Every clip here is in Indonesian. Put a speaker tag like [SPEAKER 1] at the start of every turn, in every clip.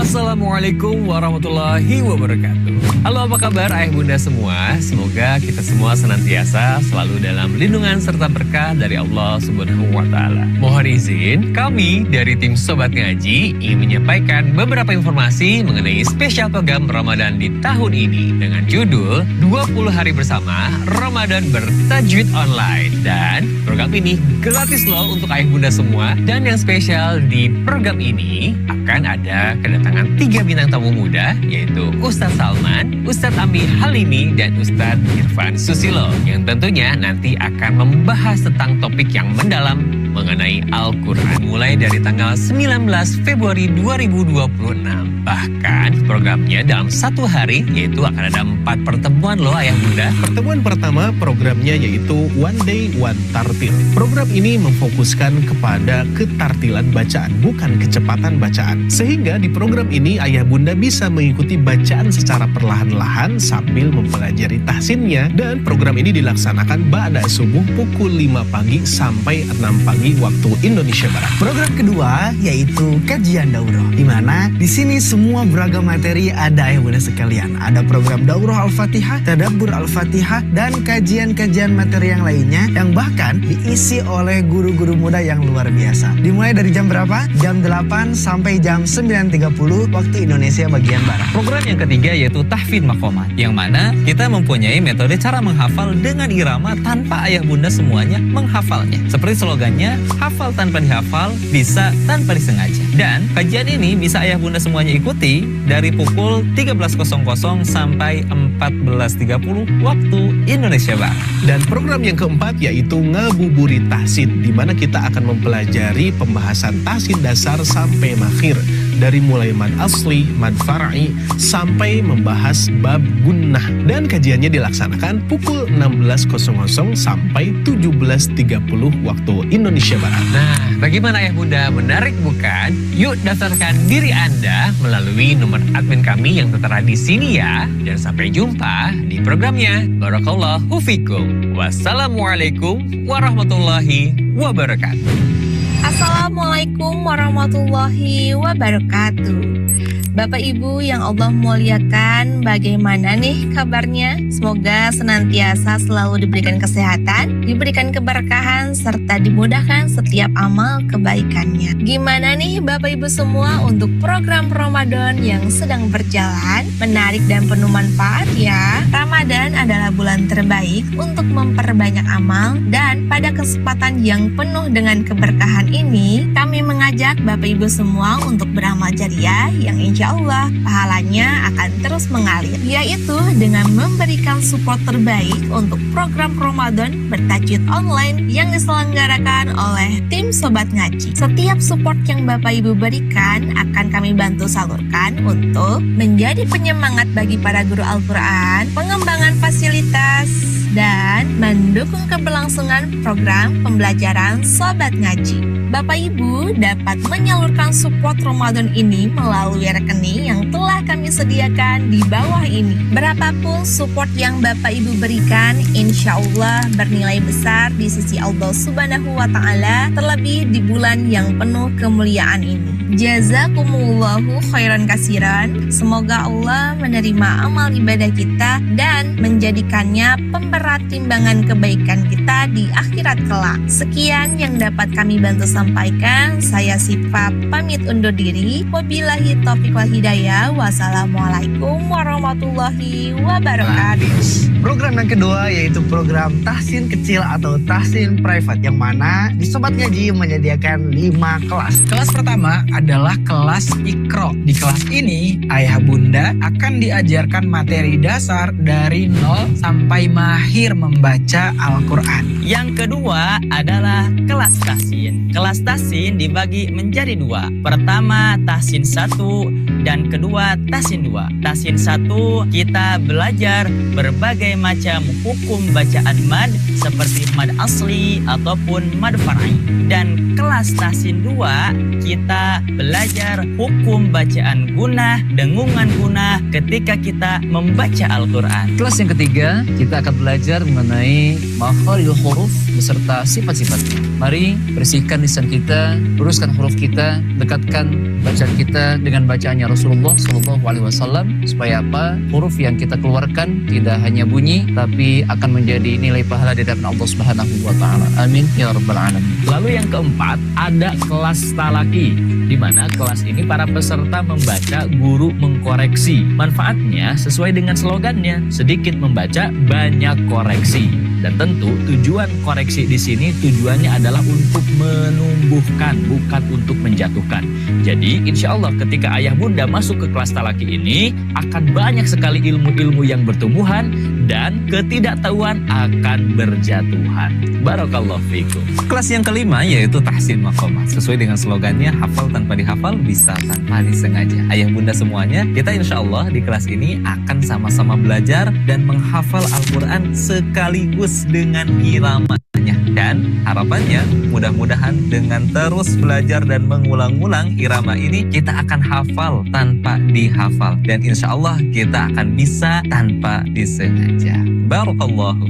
[SPEAKER 1] Assalamualaikum warahmatullahi wabarakatuh. Halo, apa kabar ayah bunda semua? Semoga kita semua senantiasa selalu dalam lindungan serta berkah dari Allah Subhanahu wa Ta'ala. Mohon izin, kami dari tim Sobat Ngaji ingin menyampaikan beberapa informasi mengenai spesial program Ramadan di tahun ini dengan judul 20 hari bersama Ramadan bertajwid online. Dan program ini gratis loh untuk ayah bunda semua. Dan yang spesial di program ini akan ada kedatangan 3 bintang tamu muda, yaitu Ustadz Salman, Ustadz Ami Halimi, dan Ustadz Irfan Susilo, yang tentunya nanti akan membahas tentang topik yang mendalam mengenai Al-Quran mulai dari tanggal 19 Februari 2026. Bahkan programnya dalam 1 hari, yaitu akan ada 4 pertemuan loh ayah bunda.
[SPEAKER 2] Pertemuan pertama programnya yaitu One Day One Tartil. Program ini memfokuskan kepada ketartilan bacaan, bukan kecepatan bacaan. Sehingga di program ini ayah bunda bisa mengikuti bacaan secara perlahan-lahan sambil mempelajari tahsinnya. Dan program ini dilaksanakan ba'da subuh pukul 5 pagi sampai 6 pagi waktu Indonesia Barat.
[SPEAKER 3] Program kedua yaitu kajian daurah, di mana di sini semua beragam materi ada ayah bunda sekalian. Ada program daurah Al-Fatihah, tadabbur Al-Fatihah, dan kajian-kajian materi yang lainnya yang bahkan diisi oleh guru-guru muda yang luar biasa. Dimulai dari jam berapa? Jam 8 sampai jam 9.30 waktu Indonesia bagian Barat.
[SPEAKER 4] Program yang ketiga yaitu tahfidz maqamat, yang mana kita mempunyai metode cara menghafal dengan irama tanpa ayah bunda semuanya menghafalnya. Seperti slogannya, hafal tanpa dihafal, bisa tanpa disengaja. Dan kajian ini bisa ayah bunda semuanya ikuti dari pukul 13.00 sampai 14.30 waktu Indonesia Barat.
[SPEAKER 2] Dan program yang keempat yaitu ngabuburit tahsin, di mana kita akan mempelajari pembahasan tahsin dasar sampai makhir. Dari mulai mad asli, mad far'i, sampai membahas bab gunnah. Dan kajiannya dilaksanakan pukul 16.00 sampai 17.30 waktu Indonesia Barat.
[SPEAKER 1] Nah, bagaimana ayah bunda? Menarik bukan? Yuk daftarkan diri Anda melalui nomor admin kami yang tertera di sini ya. Dan sampai jumpa di programnya. Barakallahu fikum. Wassalamualaikum warahmatullahi wabarakatuh.
[SPEAKER 5] Assalamualaikum warahmatullahi wabarakatuh. Bapak Ibu yang Allah muliakan, bagaimana nih kabarnya? Semoga senantiasa selalu diberikan kesehatan, diberikan keberkahan, serta dimudahkan setiap amal kebaikannya. Gimana nih Bapak Ibu semua untuk program Ramadan yang sedang berjalan? Menarik dan penuh manfaat ya. Ramadan adalah bulan terbaik untuk memperbanyak amal, dan pada kesempatan yang penuh dengan keberkahan ini, kami mengajak Bapak Ibu semua untuk beramal jariah yang insya Allah pahalanya akan terus mengalir, yaitu dengan memberikan support terbaik untuk program Ramadan bertajwid online yang diselenggarakan oleh tim Sobat Ngaji. Setiap support yang Bapak Ibu berikan akan kami bantu salurkan untuk menjadi penyemangat bagi para guru Al-Quran, pengembangan fasilitas, dan mendukung keberlangsungan program pembelajaran Sobat Ngaji. Bapak Ibu dapat menyalurkan support Ramadan ini melalui rekening yang telah kami sediakan di bawah ini. Berapapun support yang Bapak Ibu berikan, insya Allah bernilai besar di sisi Allah Subhanahu wa Ta'ala, terlebih di bulan yang penuh kemuliaan ini. Jazakumullahu khairan kasiran. Semoga Allah menerima amal ibadah kita dan menjadikannya pemberat timbangan kebaikan kita di akhirat kelak. Sekian yang dapat kami bantu sampaikan. Saya Sifa pamit undur diri. Wabillahi taufiq wal hidayah. Wassalamualaikum warahmatullahi wabarakatuh.
[SPEAKER 3] Program yang kedua yaitu program tahsin kecil atau tahsin private, yang mana di Sobat Ngaji menyediakan 5 kelas.
[SPEAKER 6] Kelas pertama adalah kelas Iqra. Di kelas ini, ayah bunda akan diajarkan materi dasar dari 0 sampai mahir membaca Al-Quran.
[SPEAKER 4] Yang kedua adalah kelas tahsin. Kelas tahsin dibagi menjadi 2. Pertama tahsin 1 dan kedua tahsin 2. Tahsin 1 kita belajar berbagai macam hukum bacaan mad seperti mad asli ataupun mad far'i. Dan kelas tahsin 2 kita belajar hukum bacaan gunah, dengungan gunah ketika kita membaca Al-Quran.
[SPEAKER 7] Kelas yang ketiga, kita akan belajar mengenai makharijul huruf beserta sifat-sifatnya. Mari bersihkan lisan kita, luruskan huruf kita, dekatkan bacaan kita dengan bacaannya Rasulullah SAW, supaya apa? Huruf yang kita keluarkan tidak hanya bunyi, tapi akan menjadi nilai pahala di hadapan Allah Subhanahu wa Ta'ala. Amin ya rabbal alamin.
[SPEAKER 1] Lalu yang keempat, ada kelas talaki, di mana kelas ini para peserta membaca, guru mengkoreksi. Manfaatnya sesuai dengan slogannya, sedikit membaca, banyak koreksi. Dan tentu tujuan koreksi di sini tujuannya adalah untuk menumbuhkan, bukan untuk menjatuhkan. Jadi insya Allah ketika ayah bunda masuk ke kelas talaki ini, akan banyak sekali ilmu-ilmu yang bertumbuhan dan ketidaktahuan akan berjatuhan. Barakallahu fikum.
[SPEAKER 4] Kelas yang kelima yaitu tahsin maqamat. Sesuai dengan slogannya, hafal tanpa dihafal, bisa tanpa disengaja. Ayah bunda semuanya, kita insya Allah di kelas ini akan sama-sama belajar dan menghafal Al-Quran sekaligus dengan iramanya. Dan harapannya mudah-mudahan dengan terus belajar dan mengulang-ulang irama ini, kita akan hafal tanpa dihafal. Dan insya Allah kita akan bisa tanpa disengaja. Barakallahu.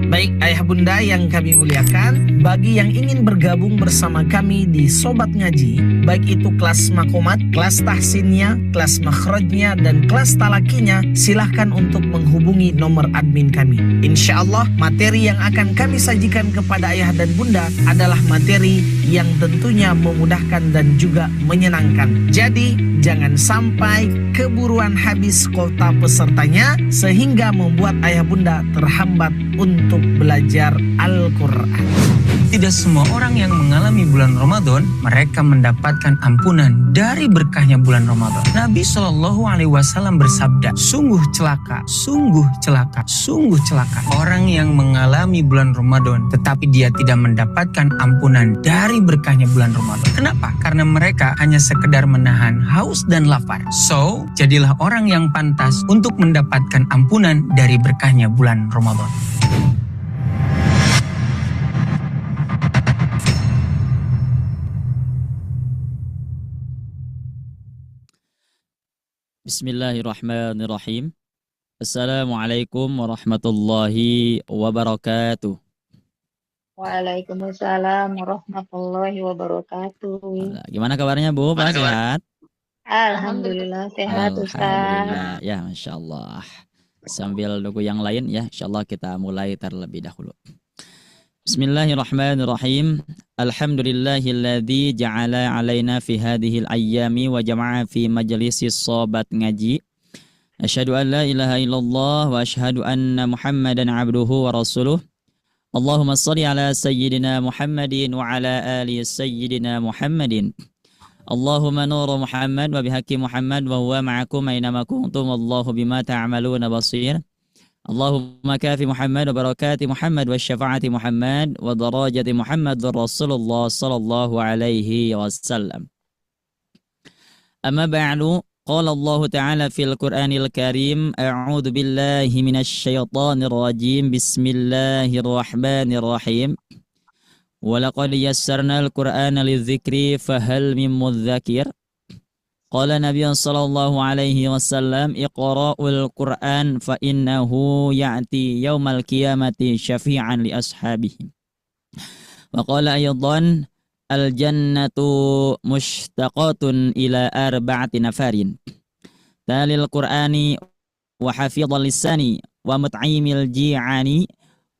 [SPEAKER 3] Baik ayah bunda yang kami muliakan, bagi yang ingin bergabung bersama kami di Sobat Ngaji, baik itu kelas makomat, kelas tahsinnya, kelas makhrajnya, dan kelas talakinya, silahkan untuk menghubungi nomor admin kami. Insya Allah materi yang akan kami sajikan kepada ayah dan bunda adalah materi yang tentunya memudahkan dan juga menyenangkan. Jadi jangan sampai keburuan habis kuota pesertanya sehingga membuat ayah bunda terhambat untuk belajar Al-Quran.
[SPEAKER 6] Tidak semua orang yang mengalami bulan Ramadan mereka mendapatkan ampunan dari berkahnya bulan Ramadan. Nabi Shallallahu Alaihi Wasallam bersabda, sungguh celaka, sungguh celaka, sungguh celaka orang yang mengalami bulan Ramadan tetapi dia tidak mendapatkan ampunan dari berkahnya bulan Ramadan. Kenapa? Karena mereka hanya sekedar menahan haus dan lapar. So, jadilah orang yang pantas untuk mendapatkan ampunan dari berkahnya bulan Ramadan.
[SPEAKER 8] Bismillahirrahmanirrahim. Assalamualaikum warahmatullahi wabarakatuh.
[SPEAKER 9] Waalaikumsalam warahmatullahi wabarakatuh.
[SPEAKER 8] Gimana kabarnya Bu? Pak sehat?
[SPEAKER 9] Alhamdulillah sehat Ustaz.
[SPEAKER 8] Alhamdulillah. Ya, Masya Allah. Sambil nunggu yang lain ya, Insya Allah kita mulai terlebih dahulu. Bismillahirrahmanirrahim. Alhamdulillahilladzi ja'ala alaina fi hadhil ayyami wa jama'a fi majlisis sobat ngaji. Asyhadu an la ilaha illallah wa asyhadu anna Muhammadan abduhu wa rasuluh. Allahumma shalli ala sayyidina Muhammadin wa ala ali sayyidina Muhammadin. Allahumma nuru Muhammad wa bihaqqi Muhammad wa huwa ma'akum aynama kuntum wallahu bima ta'maluna basir. Allahumma kafi Muhammad wa barakati Muhammad wa syafaati Muhammad wa darajati Muhammad Rasulullah sallallahu alaihi wasallam. Amma ba'du, qala Allah ta'ala fil Qur'anil Karim, a'udzu billahi minasy syaithanir rajim, bismillahirrahmanirrahim. Wa laqad yassarnal Qur'ana lidzikri fahal min mudzakir. Qala Nabi sallallahu alaihi wasallam, iqra'ul Qur'an fa innahu ya'ti yaumal qiyamati syafi'an li ashabihi. Wa qala aydan, al jannatu mushtaqatun ila arba'ati nafarin. Talil Qur'ani wa hafidhal lisani wa mut'imil ji'ani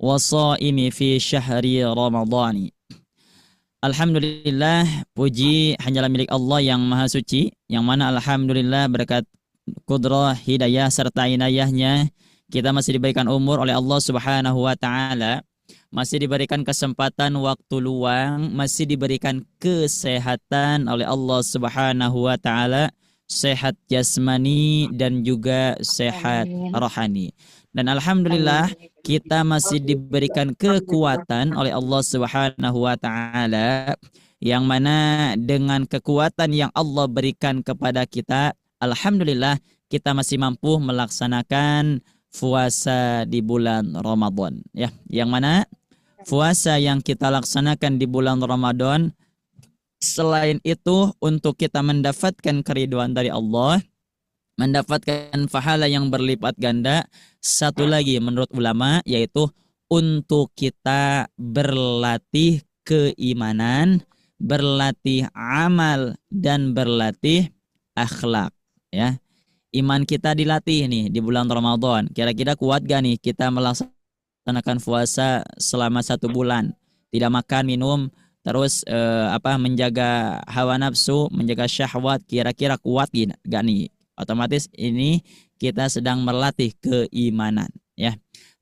[SPEAKER 8] wa sha'imi fi syahri ramadhani. Alhamdulillah, puji hanyalah milik Allah yang Maha Suci, yang mana alhamdulillah berkat kudrah, hidayah serta inayahnya kita masih diberikan umur oleh Allah Subhanahu wa taala, masih diberikan kesempatan waktu luang, masih diberikan kesehatan oleh Allah Subhanahu wa taala, sehat jasmani dan juga sehat rohani. Dan alhamdulillah kita masih diberikan kekuatan oleh Allah Subhanahu wa taala, yang mana dengan kekuatan yang Allah berikan kepada kita, alhamdulillah kita masih mampu melaksanakan puasa di bulan Ramadan ya. Yang mana puasa yang kita laksanakan di bulan Ramadan selain itu untuk kita mendapatkan keriduan dari Allah, mendapatkan pahala yang berlipat ganda, satu lagi menurut ulama yaitu untuk kita berlatih keimanan, berlatih amal, dan berlatih akhlak, ya. Iman kita dilatih nih di bulan Ramadan. Kira-kira kuat gak nih kita melaksanakan puasa selama 1 bulan, tidak makan minum, terus menjaga hawa nafsu, menjaga syahwat, kira-kira kuat gak nih? Otomatis ini kita sedang melatih keimanan, ya.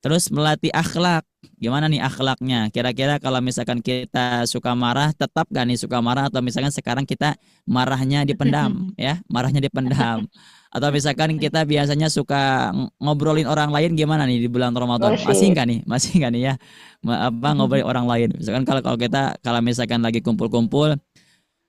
[SPEAKER 8] Terus melatih akhlak. Gimana nih akhlaknya? Kira-kira kalau misalkan kita suka marah, tetap gak nih suka marah? Atau misalkan sekarang kita marahnya dipendam, ya, marahnya dipendam. Atau misalkan kita biasanya suka ngobrolin orang lain, gimana nih di bulan Ramadan? Masih nggak nih? Masih nggak nih ya? Ngobrolin orang lain. Misalkan kalau misalkan lagi kumpul-kumpul,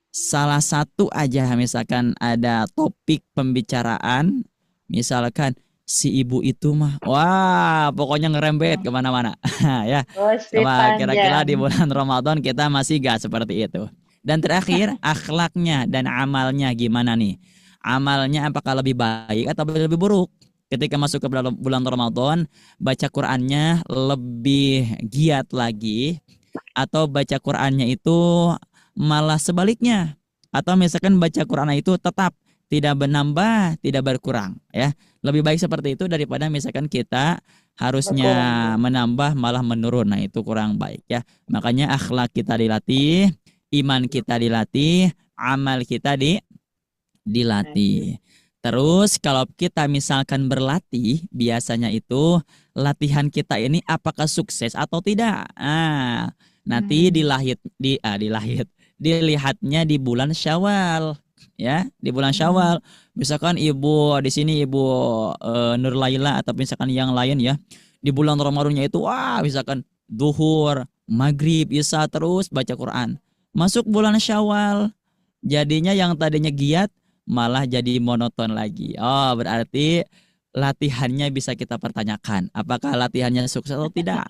[SPEAKER 8] salah satu aja misalkan ada topik pembicaraan, misalkan si ibu itu mah, wah pokoknya ngerembet kemana-mana, ya. Coba kira-kira di bulan Ramadan kita masih gak seperti itu. Dan terakhir akhlaknya dan amalnya gimana nih? Amalnya apakah lebih baik atau lebih buruk? Ketika masuk ke bulan Ramadan, baca Qur'annya lebih giat lagi, atau baca Qur'annya itu malah sebaliknya, atau misalkan baca Qur'annya itu tetap tidak menambah, tidak berkurang, ya. Lebih baik seperti itu daripada misalkan kita harusnya menambah malah menurun. Nah, itu kurang baik, ya. Makanya akhlak kita dilatih, iman kita dilatih, amal kita dilatih. Terus kalau kita misalkan berlatih, biasanya itu latihan kita ini apakah sukses atau tidak. Nanti dilihatnya di bulan Syawal, ya, di bulan Syawal. Misalkan ibu di sini ibu Nur Laila atau misalkan yang lain, ya, di bulan Ramadannya itu misalkan duhur, maghrib, isya terus baca Quran. Masuk bulan Syawal, jadinya yang tadinya giat malah jadi monoton lagi. Oh, berarti latihannya bisa kita pertanyakan, apakah latihannya sukses atau tidak.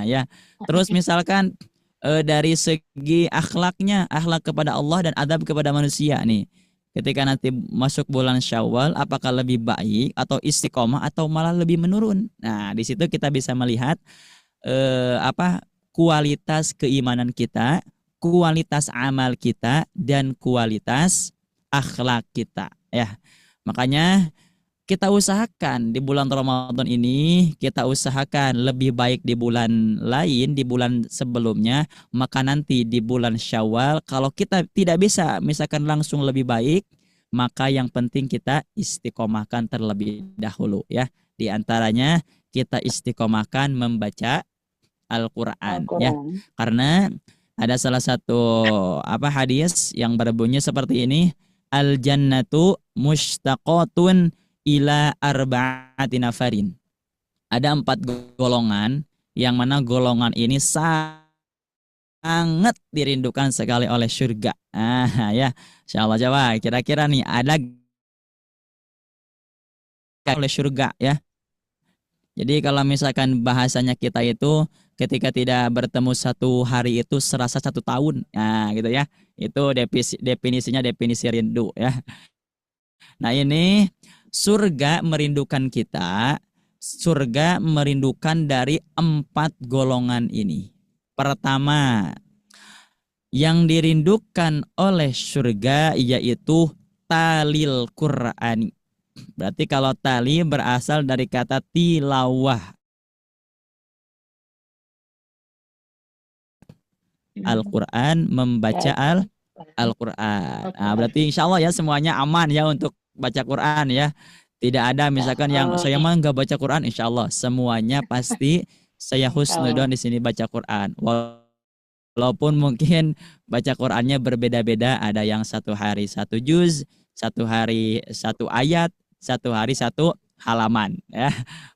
[SPEAKER 8] Ya. Terus misalkan dari segi akhlaknya, akhlak kepada Allah dan adab kepada manusia nih. Ketika nanti masuk bulan Syawal, apakah lebih baik atau istiqomah atau malah lebih menurun? Nah, di situ kita bisa melihat kualitas keimanan kita, kualitas amal kita, dan kualitas akhlak kita, ya. Makanya kita usahakan di bulan Ramadan ini, kita usahakan lebih baik di bulan lain, di bulan sebelumnya, maka nanti di bulan Syawal kalau kita tidak bisa misalkan langsung lebih baik, maka yang penting kita istiqomahkan terlebih dahulu, ya. Di antaranya kita istiqomahkan membaca Al-Qur'an, ya. Karena ada salah satu hadis yang berbunyi seperti ini, al-jannatu mushtaqatun ila arba'ati nafarin. Ada 4 golongan, yang mana golongan ini sangat dirindukan sekali oleh surga. Ya, insyaallah. Coba kira-kira nih ada oleh surga, ya. Jadi kalau misalkan bahasanya kita itu ketika tidak bertemu 1 hari itu serasa 1 tahun. Nah, gitu ya. Itu definisinya definisi rindu, ya. Nah, ini surga merindukan kita. Surga merindukan dari 4 golongan ini. Pertama, yang dirindukan oleh surga yaitu talil Qur'ani. Berarti kalau tali berasal dari kata tilawah. Al-Quran, membaca Al-Quran. Nah, berarti insya Allah ya semuanya aman ya untuk baca Quran, ya. Tidak ada misalkan yang saya mah nggak baca Quran, insya Allah semuanya pasti saya husnudon di sini baca Quran. Walaupun mungkin baca Qurannya berbeda-beda, ada yang 1 hari 1 juz, 1 hari 1 ayat, 1 hari 1 halaman, ya.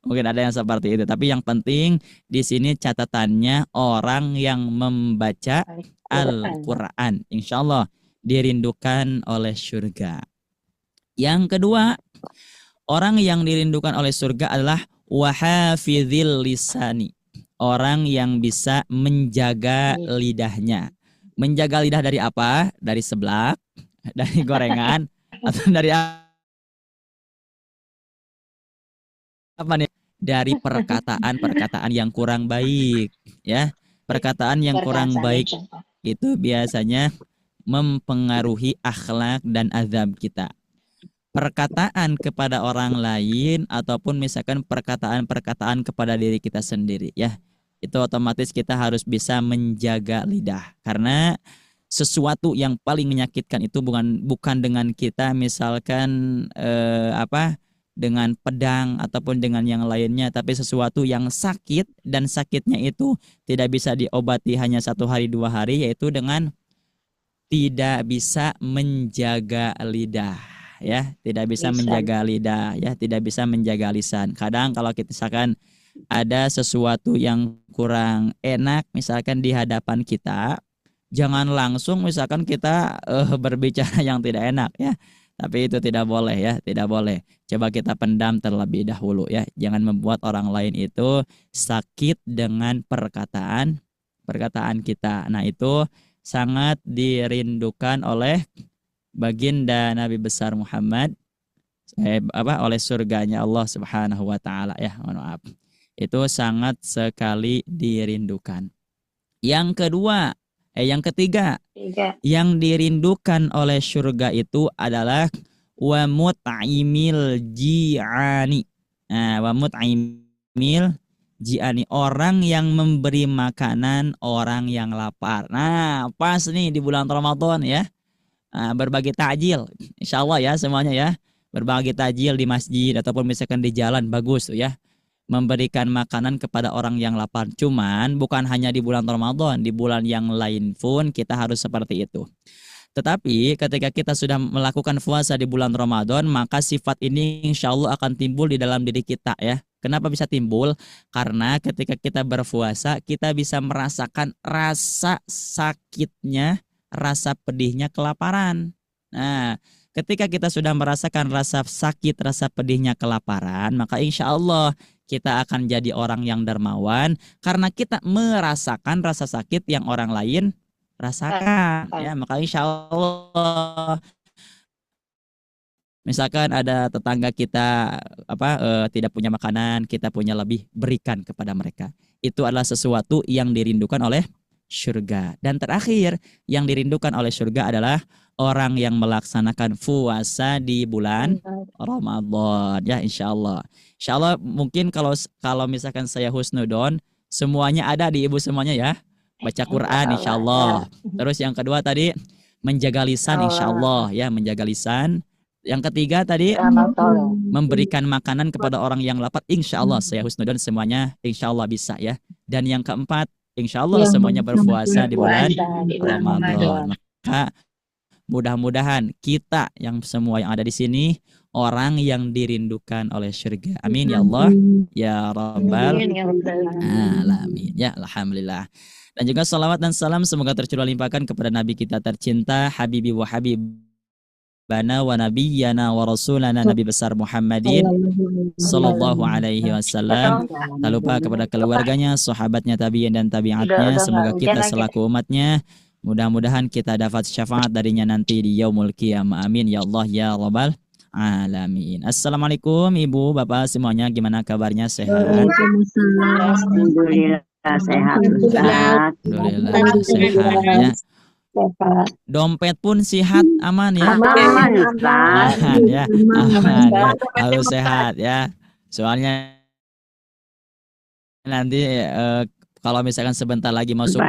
[SPEAKER 8] Mungkin ada yang seperti itu, tapi yang penting di sini catatannya orang yang membaca Al-Quran, insya Allah dirindukan oleh surga. Yang kedua, orang yang dirindukan oleh surga adalah wahafizil lisani, orang yang bisa menjaga lidahnya, Menjaga lidah dari apa? Dari seblak, dari gorengan, atau dari apa nih? Dari perkataan-perkataan yang kurang baik, ya. Perkataan yang kurang
[SPEAKER 9] Perkataan
[SPEAKER 8] baik
[SPEAKER 9] yang contoh.
[SPEAKER 8] itu biasanya mempengaruhi akhlak dan azab kita. Perkataan kepada orang lain ataupun misalkan perkataan-perkataan kepada diri kita sendiri, ya. Itu otomatis kita harus bisa menjaga lidah, karena sesuatu yang paling menyakitkan itu bukan dengan kita misalkan dengan pedang ataupun dengan yang lainnya, tapi sesuatu yang sakit, dan sakitnya itu tidak bisa diobati hanya 1 hari 2 hari, yaitu dengan tidak bisa menjaga lidah, ya. Tidak bisa
[SPEAKER 9] Lisan.
[SPEAKER 8] menjaga lidah, ya, tidak bisa menjaga lisan. Kadang kalau kita misalkan ada sesuatu yang kurang enak misalkan di hadapan kita, jangan langsung misalkan kita berbicara yang tidak enak, ya. Tapi itu tidak boleh, ya, tidak boleh. Coba kita pendam terlebih dahulu, ya. Jangan membuat orang lain itu sakit dengan perkataan kita. Nah, itu sangat dirindukan oleh baginda Nabi besar Muhammad, oleh surganya Allah Subhanahu wa taala, ya. Mohon maaf. Itu sangat sekali dirindukan. Yang ketiga, yang dirindukan oleh surga itu adalah wa mut'imil ji'ani. Nah, wa mut'imil ji'ani, orang yang memberi makanan orang yang lapar. Nah, pas nih di bulan Ramadan, ya. Nah, berbagi takjil, insyaallah, ya, semuanya, ya. Berbagi takjil di masjid ataupun misalkan di jalan, bagus tuh, ya. Memberikan makanan kepada orang yang lapar. Cuman bukan hanya di bulan Ramadan, di bulan yang lain pun kita harus seperti itu. Tetapi ketika kita sudah melakukan puasa di bulan Ramadan, maka sifat ini insya Allah akan timbul di dalam diri kita, ya. Kenapa bisa timbul? Karena ketika kita berpuasa, kita bisa merasakan rasa sakitnya, rasa pedihnya kelaparan. Nah, ketika kita sudah merasakan rasa sakit, rasa pedihnya kelaparan, maka insya Allah kita akan jadi orang yang dermawan karena kita merasakan rasa sakit yang orang lain rasakan, ya. Maka insya Allah, misalkan ada tetangga kita tidak punya makanan, kita punya lebih, berikan kepada mereka. Itu adalah sesuatu yang dirindukan oleh surga. Dan terakhir, yang dirindukan oleh surga adalah orang yang melaksanakan puasa di bulan Ramadan, ya, insya Allah. Insya Allah mungkin kalau misalkan saya husnudon, semuanya ada di ibu semuanya, ya. Baca Quran insya Allah. Terus yang kedua tadi menjaga lisan insya Allah, ya, menjaga lisan. Yang ketiga tadi memberikan makanan kepada orang yang lapar, insya Allah saya husnudon semuanya insya Allah bisa, ya. Dan yang keempat, insya Allah semuanya berpuasa di bulan Ramadan. Maka mudah-mudahan kita yang semua yang ada di sini orang yang dirindukan oleh surga. Amin ya Allah, ya Rabbal alamin. Ya, alhamdulillah. Dan juga salawat dan salam semoga tercurah limpahkan kepada Nabi kita tercinta, Habibi wa Habibana wa Nabiyyana wa Rasulana, Nabi besar Muhammadin sallallahu alaihi wasallam. Tak lupa kepada keluarganya, sahabatnya, tabi'in dan tabi'atnya. Semoga kita selaku umatnya mudah-mudahan kita dapat syafaat darinya nanti di yaumul qiyamah. Amin ya Allah ya Rabbal alamin. Assalamualaikum Ibu, Bapak semuanya, gimana kabarnya, sehat?
[SPEAKER 9] Alhamdulillah sehat, Ustaz.
[SPEAKER 8] Alhamdulillah sehat, ya. Dompet pun sehat, aman, ya.
[SPEAKER 9] Aman, Ustaz.
[SPEAKER 8] Aman, ya. Aman, ya. Harus sehat, ya. Soalnya nanti kalau misalkan sebentar lagi masuk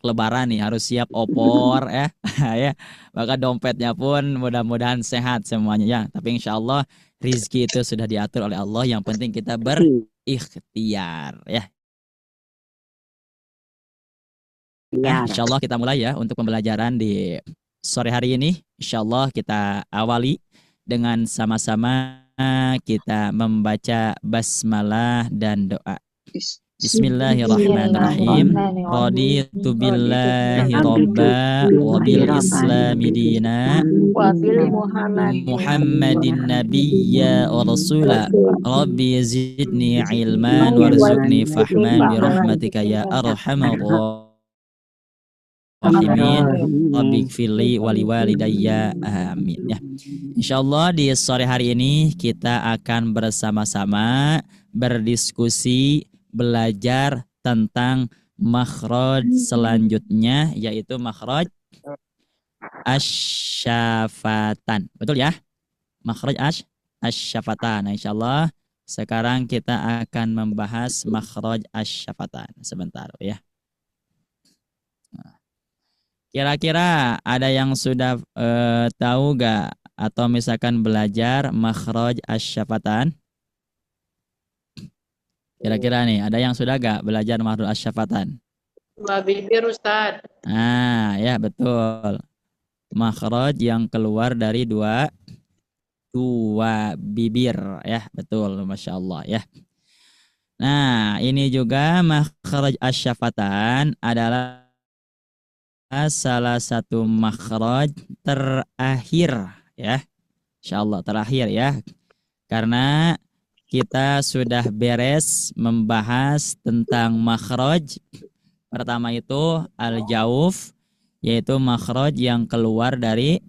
[SPEAKER 8] lebaran nih, harus siap opor, ya. Ya. Maka dompetnya pun mudah-mudahan sehat semuanya, ya. Tapi insya Allah rizki itu sudah diatur oleh Allah. Yang penting kita berikhtiar, ya. Insya Allah kita mulai, ya, untuk pembelajaran di sore hari ini. Insya Allah kita awali dengan sama-sama kita membaca basmalah dan doa. Bismillahirrahmanirrahim. Raditu billahi robba wa bil islami dina Muhammadin nabiyya wa rasula. Rabbi zidni ilman warzuqni fahman bi rahmatika ya arhamar rahimin. Rabbighfirli wali walidayya amin ya. Insyaallah di sore hari ini kita akan bersama-sama berdiskusi belajar tentang makhraj selanjutnya, yaitu makhraj asyafatan. Betul ya? Makhraj asyafatan. Nah, insyaallah sekarang kita akan membahas makhraj asyafatan. Sebentar ya. Kira-kira ada yang sudah tahu gak atau misalkan belajar makhraj asyafatan? Kira-kira nih, ada yang sudah gak belajar makhraj asyafatan?
[SPEAKER 10] Dua bibir Ustaz.
[SPEAKER 8] Ah, ya betul. Makhraj yang keluar dari dua bibir ya, betul, Masya Allah ya. Nah, ini juga makhraj asyafatan adalah salah satu makhraj terakhir ya. Insyaallah terakhir ya. Karena kita sudah beres membahas tentang makhraj. Pertama itu al-jauf, yaitu makhraj yang keluar dari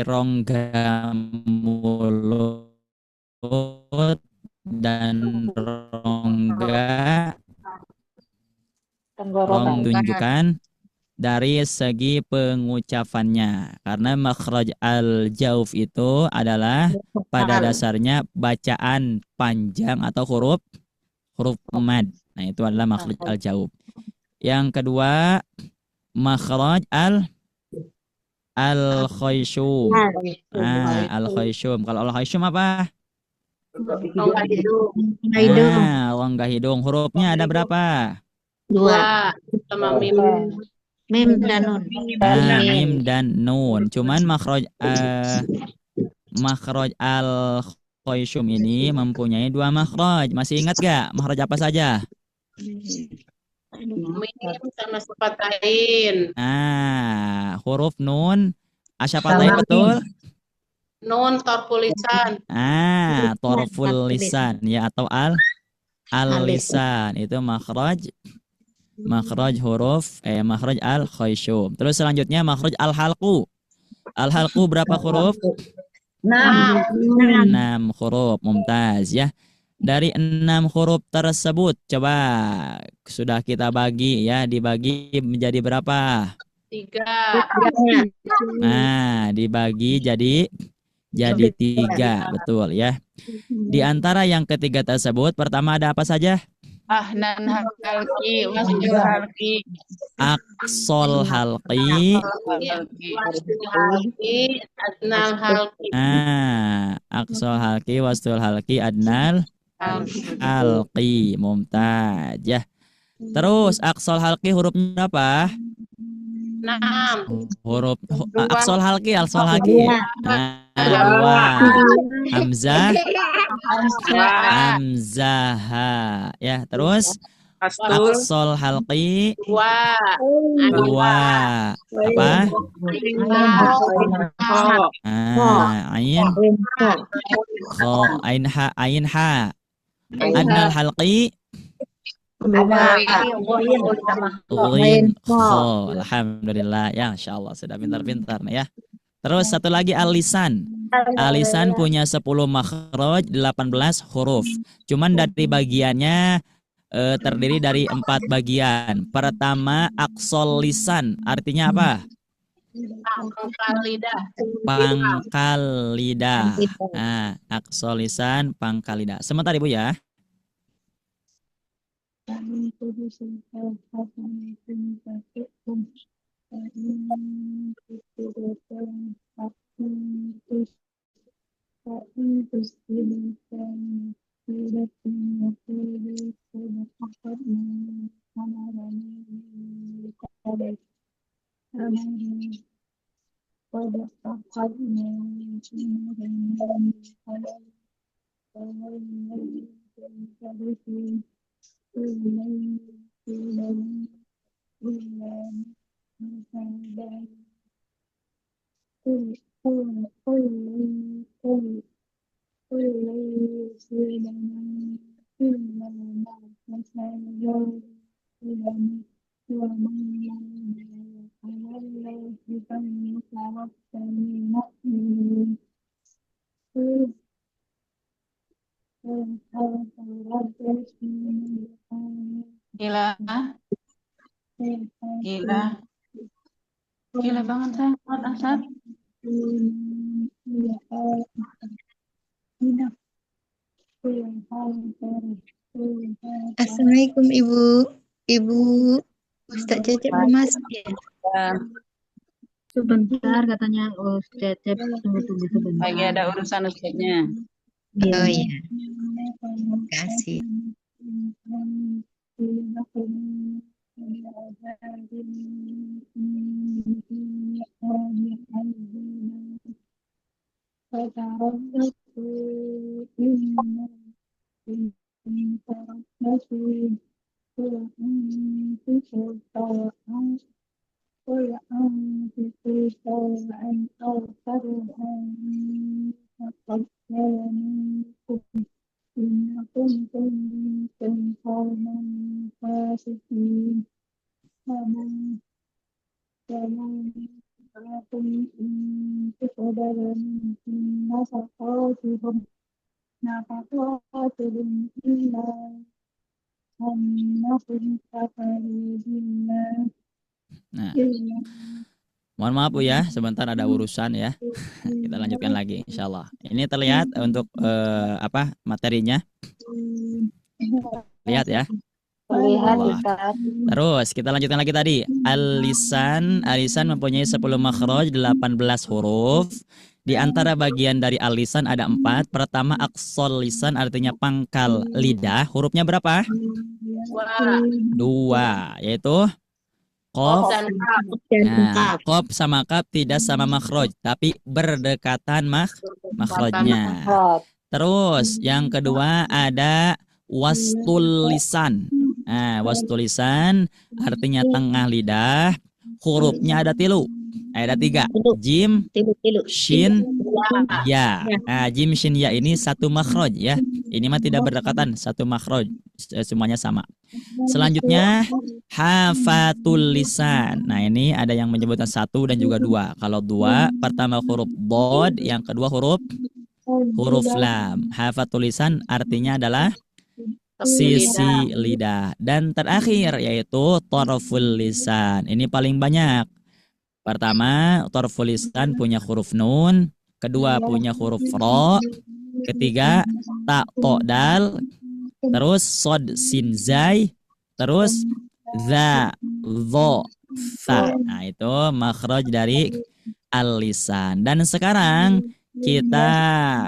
[SPEAKER 8] rongga mulut dan rongga tunjukkan dari segi pengucapannya, karena makhraj al-jauf itu adalah pada dasarnya bacaan panjang atau huruf mad. Nah, itu adalah makhraj al-jauf. Yang kedua makhraj al-khayshum. Al-khayshum. Kalau al-khayshum apa? Rongga hidung. Hurufnya ada berapa?
[SPEAKER 10] 2 sama mim.
[SPEAKER 9] Mim dan nun.
[SPEAKER 8] Mim dan nun. Cuman makhraj al-khayshum ini mempunyai 2 makhraj. Masih ingat gak makhraj apa saja?
[SPEAKER 10] Mim sama sepatain.
[SPEAKER 8] Huruf nun asyafatain, betul?
[SPEAKER 10] Nun torful lisan.
[SPEAKER 8] Torful lisan ya, atau al-lisan. Itu makhraj huruf makhraj al-khayshum. Terus selanjutnya makhraj al-halqu. Al-halqu berapa huruf? 6 huruf. Mumtaz ya. Dari 6 huruf tersebut coba sudah kita bagi ya, dibagi menjadi berapa?
[SPEAKER 10] 3.
[SPEAKER 8] Dibagi jadi 3, betul ya. Di antara yang ketiga tersebut, pertama ada apa saja?
[SPEAKER 10] Ahnan halqi, wasjud halqi.
[SPEAKER 8] Aqsol halqi.
[SPEAKER 10] Adnal halqi.
[SPEAKER 8] Aqsol halqi, wastul halqi, adnal halqi. Mumtaz ya. Terus aqsol halqi hurufnya apa?
[SPEAKER 10] 6.
[SPEAKER 8] Huruf aqsol halqi. 2. Hamzah. Hamzah ya. Terus aqsol halqi 2. Apa? Ain ha. Adnal halqi alhamdulillah ya, insyaallah sudah pintar-pintar ya. Terus satu lagi al-lisan. Al-lisan punya 10 makhraj, 18 huruf. Cuman dari bagiannya terdiri dari 4 bagian. Pertama aqsol lisan, artinya apa? Pangkal lidah. Aqsol lisan, pangkal lidah. Sebentar Ibu ya.
[SPEAKER 10] Gila, gila, gila banget saya. Asal.
[SPEAKER 9] Assalamualaikum Ibu. Ibu Ustaz Cecep belum masuk ya? Sebentar katanya Ustaz Cecep tunggu sebentar.
[SPEAKER 10] Lagi ada urusan Ustaznya.
[SPEAKER 9] Oh iya. Kasih.
[SPEAKER 8] Nah, mohon maaf Bu ya, sebentar ada urusan ya. Kita lanjutkan lagi insya Allah. Ini terlihat untuk materinya. Lihat ya.
[SPEAKER 9] Lihat
[SPEAKER 8] Allah.
[SPEAKER 9] Ustaz.
[SPEAKER 8] Terus kita lanjutkan lagi tadi. Al-lisan mempunyai 10 makhraj, 18 huruf. Di antara bagian dari al-lisan ada 4. Pertama aqsal lisan artinya pangkal lidah. Hurufnya berapa? 2, yaitu Qaf. Nah, qaf sama kaf tidak sama makhraj, tapi berdekatan makhrajnya. Terus yang kedua ada wastul lisan. Nah, wastul lisan artinya tengah lidah. Hurufnya ada 3. Ada 3. Jim, shin, ya. Nah, jim, shin, ya ini satu makhraj ya. Ini mah tidak berdekatan, satu makhraj. Semuanya sama. Selanjutnya hafatul lisan. Nah, ini ada yang menyebutkan 1 dan juga 2. Kalau 2, pertama huruf bod, yang kedua huruf lam. Hafatul lisan artinya adalah sisi lidah. Dan terakhir yaitu tarful lisan. Ini paling banyak. Pertama, tarful lisan punya huruf nun, kedua punya huruf ro, ketiga ta, to, dal, terus sod, sin, zai, terus za, zo, sa. Nah, itu makhraj dari al-lisan. Dan sekarang kita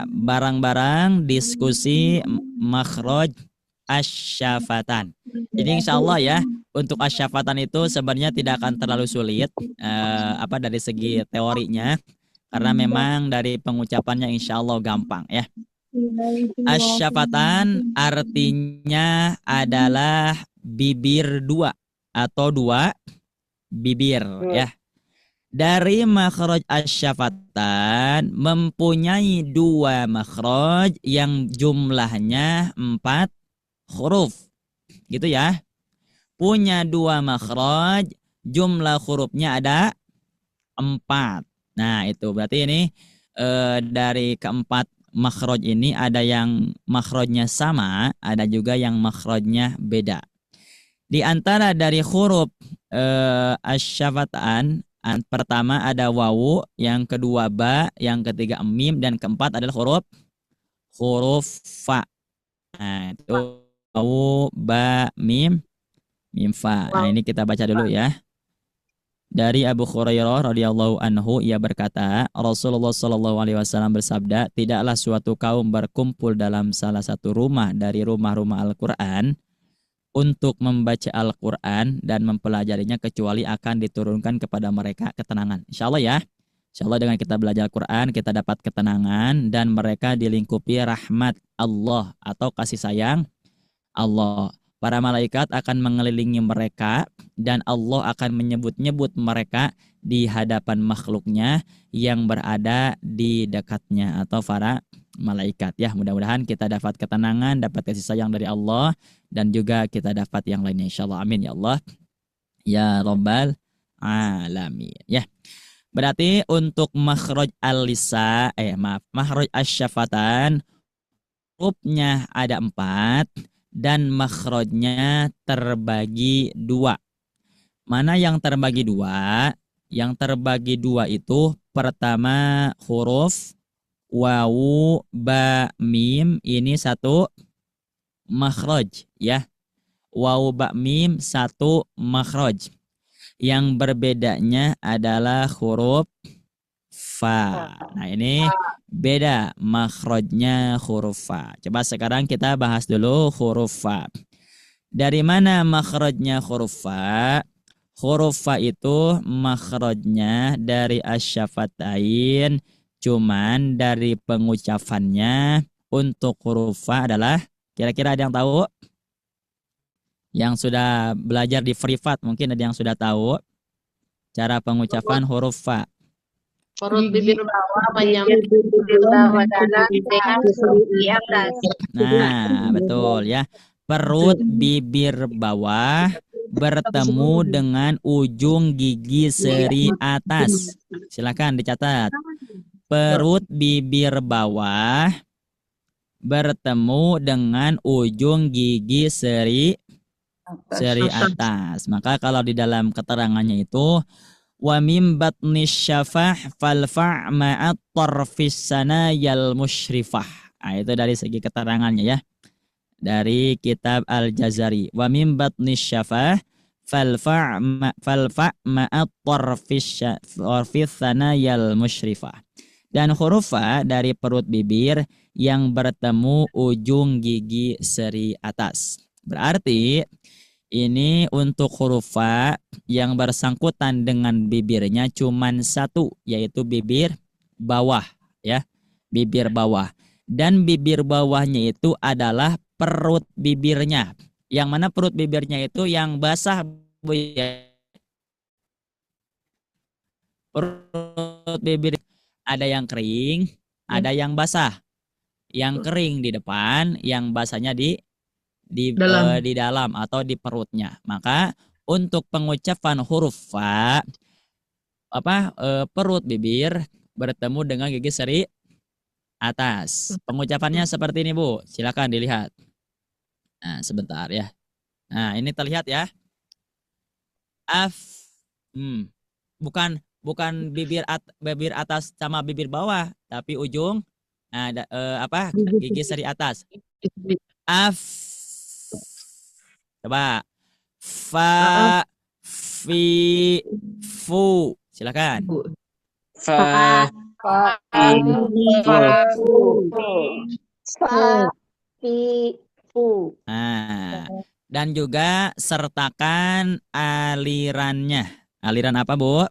[SPEAKER 8] bareng-bareng diskusi makhraj asyafatan. Jadi insya Allah ya, untuk asyafatan itu sebenarnya tidak akan terlalu sulit dari segi teorinya, karena memang dari pengucapannya insya Allah gampang ya. Asyafatan artinya adalah bibir 2 atau 2 bibir ya. Dari makhraj asyafatan mempunyai 2 makhraj yang jumlahnya 4 huruf. Gitu ya. Punya 2 makhraj, jumlah hurufnya ada 4. Nah, itu berarti ini dari keempat makhraj ini ada yang makhrajnya sama, ada juga yang makhrajnya beda. Di antara dari huruf asyafatan, pertama ada wawu, yang kedua ba, yang ketiga mim, dan keempat adalah huruf fa. Nah, itu wawu, ba, mim, fa. Nah, ini kita baca dulu ya. Dari Abu Hurairah radhiyallahu anhu, ia berkata, Rasulullah sallallahu alaihi wasallam bersabda, tidaklah suatu kaum berkumpul dalam salah satu rumah dari rumah-rumah Al-Qur'an untuk membaca Al-Qur'an dan mempelajarinya kecuali akan diturunkan kepada mereka ketenangan. Insyaallah ya. Insyaallah dengan kita belajar Al-Qur'an kita dapat ketenangan dan mereka dilingkupi rahmat Allah atau kasih sayang Allah. Para malaikat akan mengelilingi mereka dan Allah akan menyebut-nyebut mereka di hadapan makhluknya yang berada di dekatnya atau para malaikat. Ya, mudah-mudahan kita dapat ketenangan, dapat kasih sayang dari Allah dan juga kita dapat yang lainnya insyaallah. Amin ya Allah. Ya Rabbal alamin. Ya. Berarti untuk makhraj al-lisa, makhraj asy-syafatan, hurufnya ada 4 dan makhrajnya terbagi 2. Mana yang terbagi 2? Yang terbagi 2 itu pertama huruf wawu, ba, mim, ini satu makhraj ya. Wawu, ba, mim satu makhraj. Yang berbedanya adalah huruf fa. Nah ini beda makhrajnya huruf fa. Coba sekarang kita bahas dulu huruf fa. Dari mana makhrajnya huruf fa? Huruf fa itu makhrajnya dari asy-syafatain, cuman dari pengucapannya untuk huruf fa adalah, kira-kira ada yang tahu? Yang sudah belajar di Privat mungkin ada yang sudah tahu cara pengucapan huruf fa.
[SPEAKER 10] Perut bibir bawah menyambut bibir bawah dalam dengan di atas.
[SPEAKER 8] Nah, betul ya. Perut bibir bawah bertemu dengan ujung gigi seri atas. Silakan dicatat. Perut bibir bawah bertemu dengan ujung gigi seri atas. Maka kalau di dalam keterangannya itu wa mim batnis syafah falfa' ma'at tarfis sanayal musyrifah. Nah, itu dari segi keterangannya ya. Dari kitab Al-Jazari. Wa mim batnis syafah falfa' ma'at tarfis sanayal musyrifah. Dan huruf fa dari perut bibir yang bertemu ujung gigi seri atas. Berarti ini untuk huruf fa yang bersangkutan dengan bibirnya cuman satu, yaitu bibir bawah ya. Bibir bawah. Dan bibir bawahnya itu adalah perut bibirnya. Yang mana perut bibirnya itu yang basah, Bu ya. Perut bibir ada yang kering, ada yang basah. Yang kering di depan, yang basahnya di dalam atau di perutnya. Maka untuk pengucapan huruf fa perut bibir bertemu dengan gigi seri atas. Pengucapannya seperti ini, Bu. Silakan dilihat. Nah, sebentar ya. Nah, ini terlihat ya. Bukan bibir atas sama bibir bawah, tapi ujung gigi seri atas. Coba fa fi fu, silakan.
[SPEAKER 10] Fa fi fu.
[SPEAKER 8] Nah, dan juga sertakan alirannya. Aliran apa, Bu?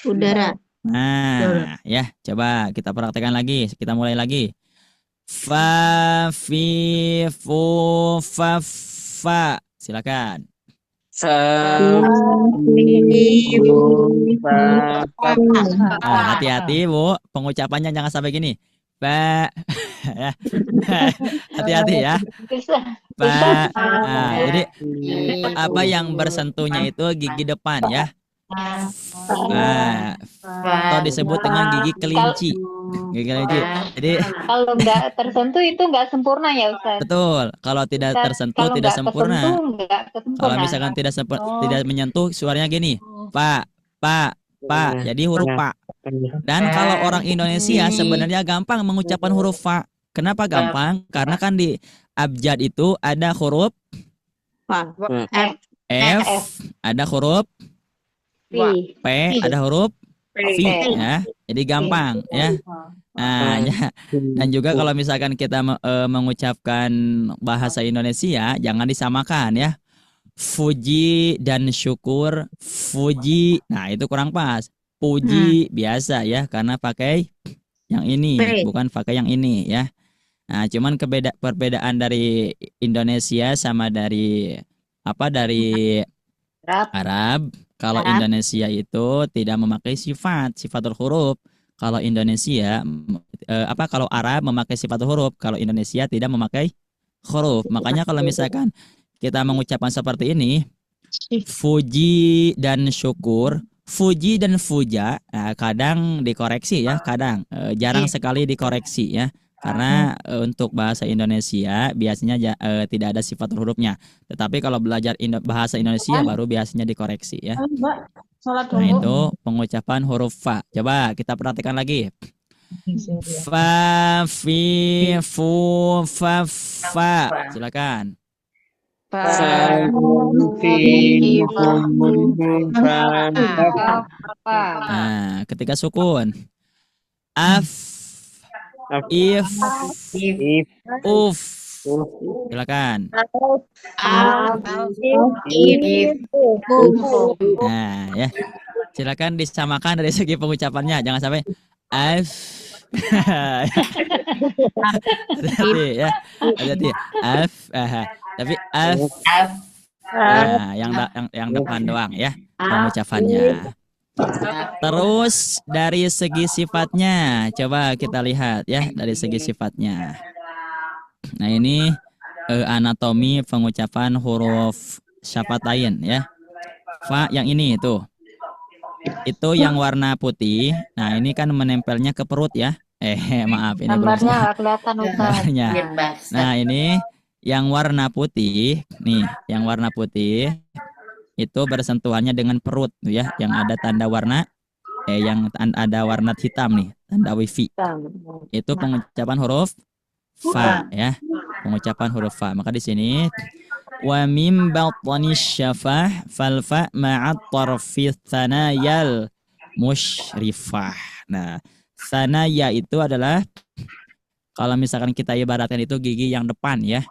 [SPEAKER 9] Udara.
[SPEAKER 8] Nah, ya, coba kita praktekkan lagi. Kita mulai lagi. Fa fi fu fa fa. Silakan. Hati-hati, Bu. Pengucapannya jangan sampai gini. Fa. Hati-hati ya. Fa. Nah, jadi apa yang bersentuhnya itu gigi depan ya. Atau disebut dengan gigi kelinci. Gigi kelinci. Jadi
[SPEAKER 9] Kalau nggak tersentuh itu nggak sempurna ya Ustaz.
[SPEAKER 8] betul. Kalau tidak tersentuh
[SPEAKER 9] Kalau
[SPEAKER 8] tidak
[SPEAKER 9] nggak
[SPEAKER 8] sempurna.
[SPEAKER 9] tersentuh, nggak kesempurnaan.
[SPEAKER 8] Kalau misalkan tidak menyentuh, suaranya gini. Pa. Jadi huruf pa. Dan kalau orang Indonesia sebenarnya gampang mengucapkan huruf fa. Kenapa gampang? Karena kan di abjad itu ada huruf F, ada huruf P, ada huruf V ya. Jadi gampang ya. Nah, ya. Dan juga kalau misalkan kita mengucapkan bahasa Indonesia jangan disamakan ya. Fuji dan syukur, fuji. Nah, itu kurang pas. Puji biasa ya karena pakai yang ini, bukan pakai yang ini ya. Nah, cuman perbedaan dari Indonesia sama dari Arab. Kalau Indonesia itu tidak memakai sifatul huruf. Kalau Indonesia kalau Arab memakai sifatul huruf, kalau Indonesia tidak memakai huruf. Makanya kalau misalkan kita mengucapkan seperti ini, Fuji dan syukur. Fuji dan fuja, kadang dikoreksi ya, kadang jarang sekali dikoreksi ya, karena untuk bahasa Indonesia biasanya tidak ada sifat hurufnya. Tetapi kalau belajar bahasa Indonesia baru biasanya dikoreksi ya. Nah itu pengucapan huruf fa. Coba kita perhatikan lagi. Fa, fi, fu, fa, fa. Silakan. Nah, ketika sukun, af, if, uf. Silakan. Nah, ya. Silakan disamakan dari segi pengucapannya, jangan sampai af. Hati-hati ya. Hati-hati. Af, tapi af. Nah, yang depan doang ya pengucapannya. Terus dari segi sifatnya, coba kita lihat ya dari segi sifatnya. Nah ini anatomi pengucapan huruf syafatain ya. Fa yang ini itu yang warna putih. Nah ini kan menempelnya ke perut ya. Maaf ini
[SPEAKER 10] Gambarnya kelihatan
[SPEAKER 8] gambarnya. Nah ini yang warna putih nih, yang warna putih itu bersentuhannya dengan perut ya, yang ada tanda warna yang ada warna hitam nih, tanda wifi. Itu pengucapan huruf fa ya, pengucapan huruf fa. Maka di sini wa mim batni syafah fal fa ma'at tarfi tsanayal musyrifah. Nah, tsanaya itu adalah kalau misalkan kita ibaratkan itu gigi yang depan ya.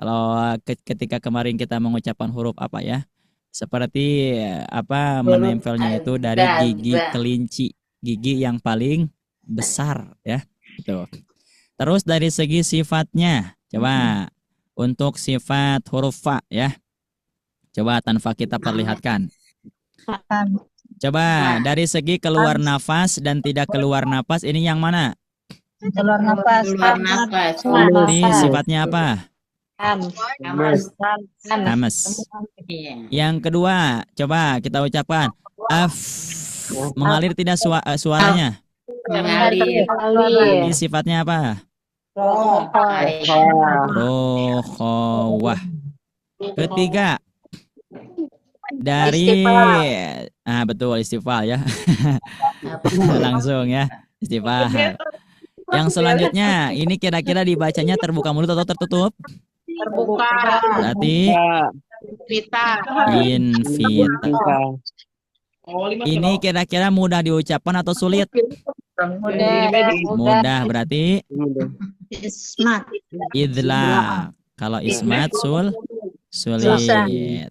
[SPEAKER 8] Kalau ketika kemarin kita mengucapkan huruf apa ya? Seperti apa menempelnya itu dari gigi kelinci, gigi yang paling besar ya. Gitu. Terus dari segi sifatnya, coba untuk sifat huruf fa ya. Coba tanpa kita perlihatkan. Coba dari segi keluar nafas dan tidak keluar nafas ini yang mana?
[SPEAKER 10] Keluar nafas.
[SPEAKER 8] Ini sifatnya apa? Hamas. Yang kedua, coba kita ucapkan af. Mengalir tidak suaranya?
[SPEAKER 10] Mengalir.
[SPEAKER 8] Ini sifatnya apa? Rokhawah. Ketiga, dari betul istifal ya. Langsung ya, istifal. Yang selanjutnya, ini kira-kira dibacanya terbuka mulut atau tertutup?
[SPEAKER 10] Terbuka.
[SPEAKER 8] Berarti invita. Ini kira-kira mudah diucapkan atau sulit? Mudah berarti
[SPEAKER 10] Ismat.
[SPEAKER 8] idla. Kalau ismat sulit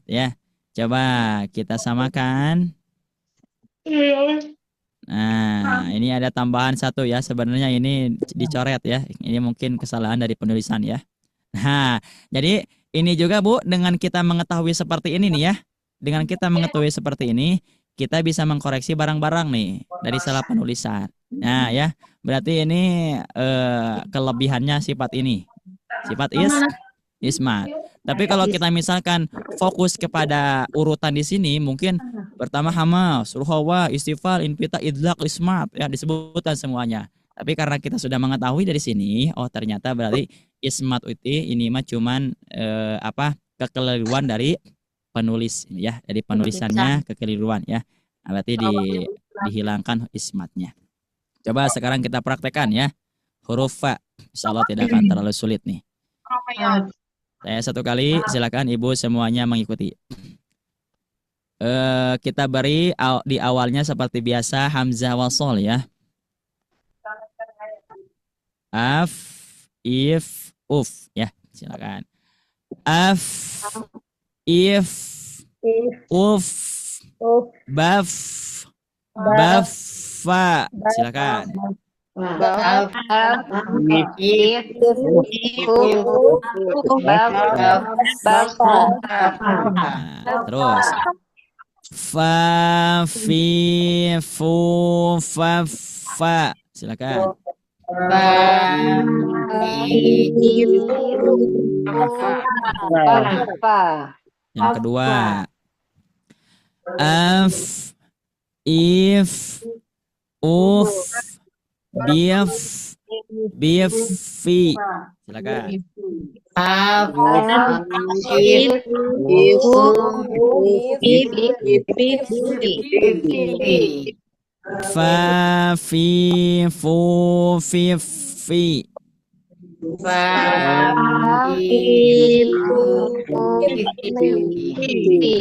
[SPEAKER 8] ya. Coba kita samakan. Nah, ini ada tambahan satu ya. Sebenarnya ini dicoret ya. Ini mungkin kesalahan dari penulisan ya. Nah, jadi ini juga Bu, dengan kita mengetahui seperti ini nih ya. Dengan kita mengetahui seperti ini, kita bisa mengkoreksi barang-barang nih dari salah penulisan. Nah, ya. Berarti ini kelebihannya sifat ini. Sifat ismat. Tapi kalau kita misalkan fokus kepada urutan di sini, mungkin pertama hamas, ruhawa, istifal, invita, idlaq, ismat ya disebutkan semuanya. Tapi karena kita sudah mengetahui dari sini, oh ternyata berarti ismat ini mah cuman kekeliruan dari penulis ya, dari penulisannya kekeliruan ya. Nah, berarti dihilangkan ismatnya. Coba sekarang kita praktekkan ya. Huruf fa, insyaallah tidak akan terlalu sulit nih. Saya satu kali, silakan Ibu semuanya mengikuti. Kita beri di awalnya seperti biasa hamzah wasol ya. Af, if, uf ya, silakan. Af, if, uf, baf, bafa, silakan. Terus fa, fi, fu, fa, fa, silakan. Yang kedua af, if, uf, biaf, biafi. Silakan. Fa, fi, fu, fi, fi.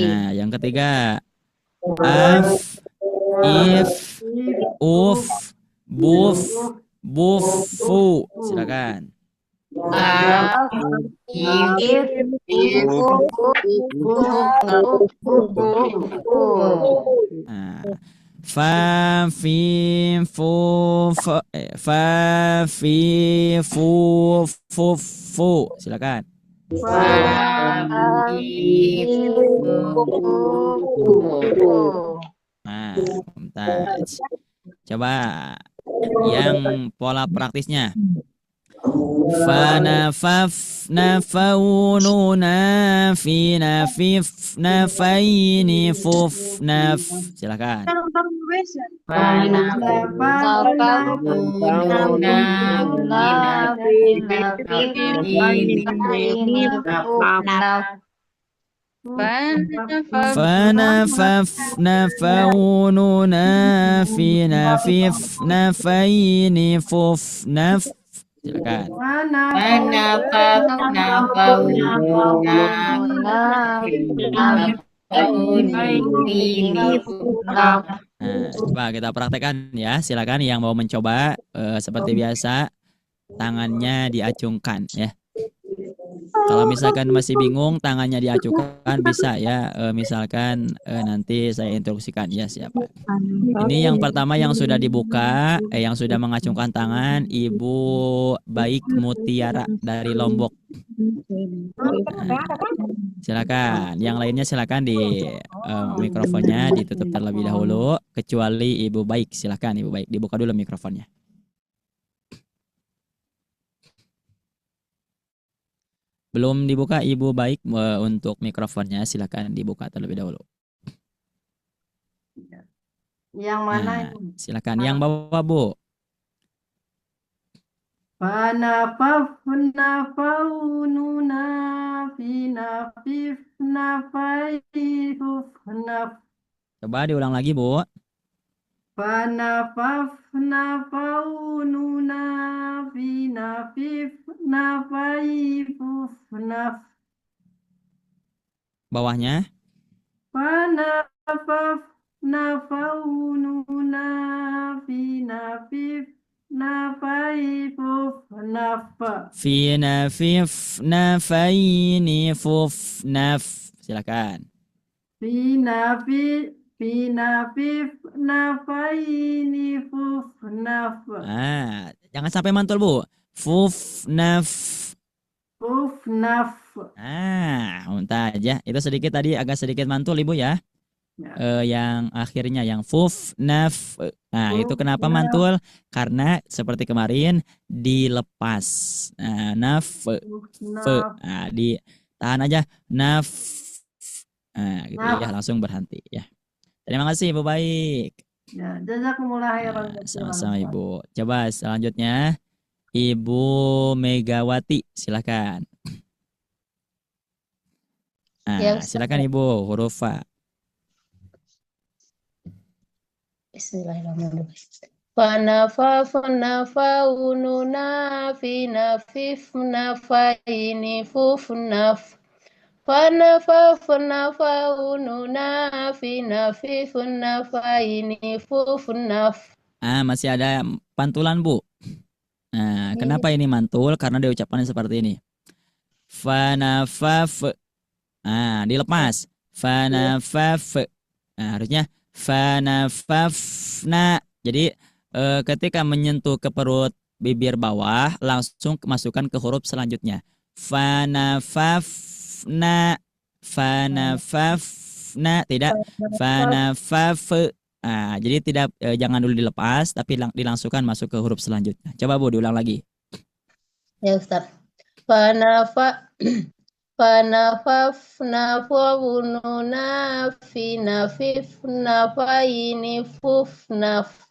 [SPEAKER 8] Nah, yang ketiga. Af, if, uf, buf, bufu. Silakan. Nah, fa, fi, fu, fa, fi, fu. Silakan. Nah, mumtaz. Coba yang pola praktisnya. Fana, faf, nafau, nuna, fi, nafif, nafaini, fuf, naf. Silakan. Fana, faf, nafau, nuna, fi, nafif, nafaini, fuf, naf. Silakan. Nah, coba kita praktekkan ya. Silakan yang mau mencoba seperti biasa tangannya diacungkan ya. Kalau misalkan masih bingung tangannya diacungkan bisa ya. Misalkan nanti saya instruksikan ya siapa. Ini yang pertama yang sudah dibuka, yang sudah mengacungkan tangan Ibu Baik Mutiara dari Lombok. Nah, silakan. Yang lainnya silakan di mikrofonnya ditutup terlebih dahulu, kecuali Ibu Baik. Silakan Ibu Baik, dibuka dulu mikrofonnya. Belum dibuka Ibu Baik untuk mikrofonnya, silakan dibuka terlebih dahulu.
[SPEAKER 11] Yang mana?
[SPEAKER 8] Nah, silakan yang bawah Bu.
[SPEAKER 11] Fanafaf nafau nuna fi nafif nafaihuf naf.
[SPEAKER 8] Coba diulang lagi Bu.
[SPEAKER 11] Fanafaf nafau nuna fi nafif nafaihuf naf.
[SPEAKER 8] Bawahnya.
[SPEAKER 11] Fanafaf nafau nuna fi nafif nafaifuf nafa.
[SPEAKER 8] Fi nafif nafaini fuf naf. Silakan.
[SPEAKER 11] Fi nafif nafaini fuf naf.
[SPEAKER 8] Ah, jangan sampai mantul Bu. Fuf naf.
[SPEAKER 11] Fuf naf.
[SPEAKER 8] Ah, muntah aja. Itu sedikit tadi agak sedikit mantul Ibu ya. Yang akhirnya yang fuf naf. Nah, itu kenapa mantul? Karena seperti kemarin dilepas. Nah, naf fe. Nah, ditahan aja naf. Nah, gitu ya, langsung berhenti ya. Terima kasih Ibu Baik.
[SPEAKER 11] Ya, jazakumullah khairan.
[SPEAKER 8] Sama-sama Ibu. Coba selanjutnya Ibu Megawati, silakan. Nah, silakan Ibu, huruf Fa.
[SPEAKER 10] Bismillahirrahmanirrahim. Fanafaf nafau nuna fi nafif nafaini fuf naf. Fanafaf nafau nuna fi nafif nafaini fuf naf.
[SPEAKER 8] Masih ada pantulan Bu. Nah, kenapa ini mantul? Karena diucapkan seperti ini. Fanafaf. Nah, dilepas. Fanafaf. Nah, harusnya fanafafna. Jadi ketika menyentuh ke perut bibir bawah langsung masukkan ke huruf selanjutnya. Fanafafna. Fanafafna, tidak fanafaf. Nah, jadi tidak jangan dulu dilepas tapi dilangsungkan masuk ke huruf selanjutnya. Coba Bu diulang lagi.
[SPEAKER 10] Ya Ustaz. Fanafa Fanafafna fawununa fi nafifna faini fufnaf.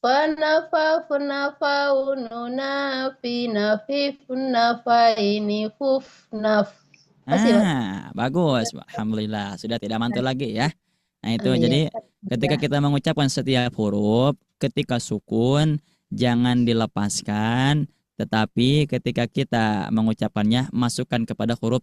[SPEAKER 10] Fanafafna fawununa fi nafifna faini fufnaf.
[SPEAKER 8] Bagus. Alhamdulillah. Sudah tidak mantul lagi ya. Nah itu jadi ketika kita mengucapkan setiap huruf, ketika sukun jangan dilepaskan, tetapi ketika kita mengucapkannya masukkan kepada huruf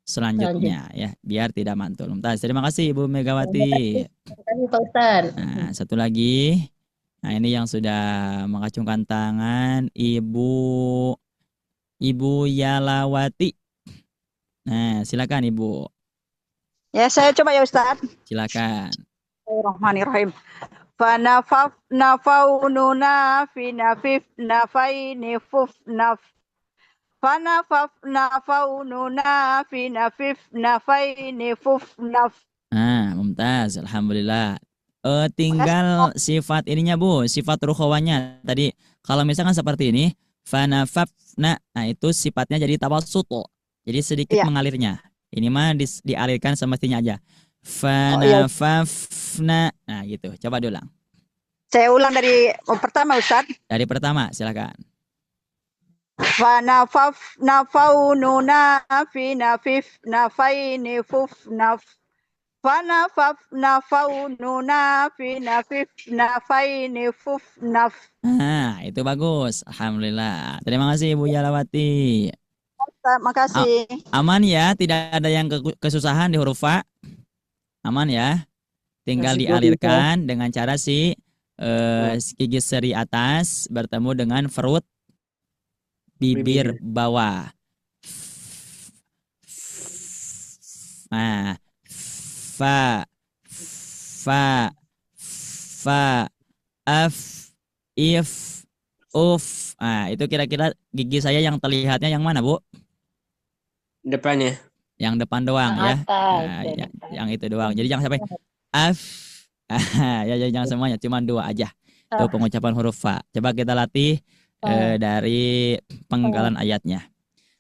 [SPEAKER 8] selanjutnya ya, biar tidak mantul. Mumtaz. Terima kasih Ibu Megawati.
[SPEAKER 10] Terima kasih Pak Ustadz.
[SPEAKER 8] Nah, satu lagi. Nah, ini yang sudah mengacungkan tangan Ibu Yalawati. Nah, silakan Ibu.
[SPEAKER 12] Ya, saya coba ya Ustaz.
[SPEAKER 8] Silakan.
[SPEAKER 12] Bismillahirrahmanirrahim. Fanafafna faununa fi nafifna faini fufnaf. Fanafafna faununa fi nafifna faini fufnaf.
[SPEAKER 8] Mumtaz. Alhamdulillah. Tinggal sifat ininya Bu, sifat rukhawanya tadi. Kalau misalkan seperti ini, fanafafna, nah itu sifatnya jadi tawassut. Jadi sedikit mengalirnya. Ini mah dialirkan semestinya aja. Fanafafna. Nah gitu. Coba diulang.
[SPEAKER 12] Saya ulang dari pertama Ustaz.
[SPEAKER 8] Dari pertama, silakan.
[SPEAKER 12] Fanafafna faununa fi nafifna faini fufnaf. Fanafafna faununa fi nafifna faini fufnaf.
[SPEAKER 8] Nah, itu bagus. Alhamdulillah. Terima kasih Ibu Yalawati.
[SPEAKER 12] Terima kasih.
[SPEAKER 8] Aman ya, tidak ada yang kesusahan di huruf fa. Aman ya. Tinggal dialirkan dengan cara gigi seri atas bertemu dengan perut bibir bawah. Nah, fa, af, if, uf. Nah, itu kira-kira gigi saya yang terlihatnya yang mana, Bu?
[SPEAKER 13] Depannya.
[SPEAKER 8] Yang depan doang ya. Nah, yang itu doang. Jadi jangan sampai af. Ya, jangan semuanya, cuma dua aja. Itu pengucapan huruf fa. Coba kita latih dari penggalan ayatnya.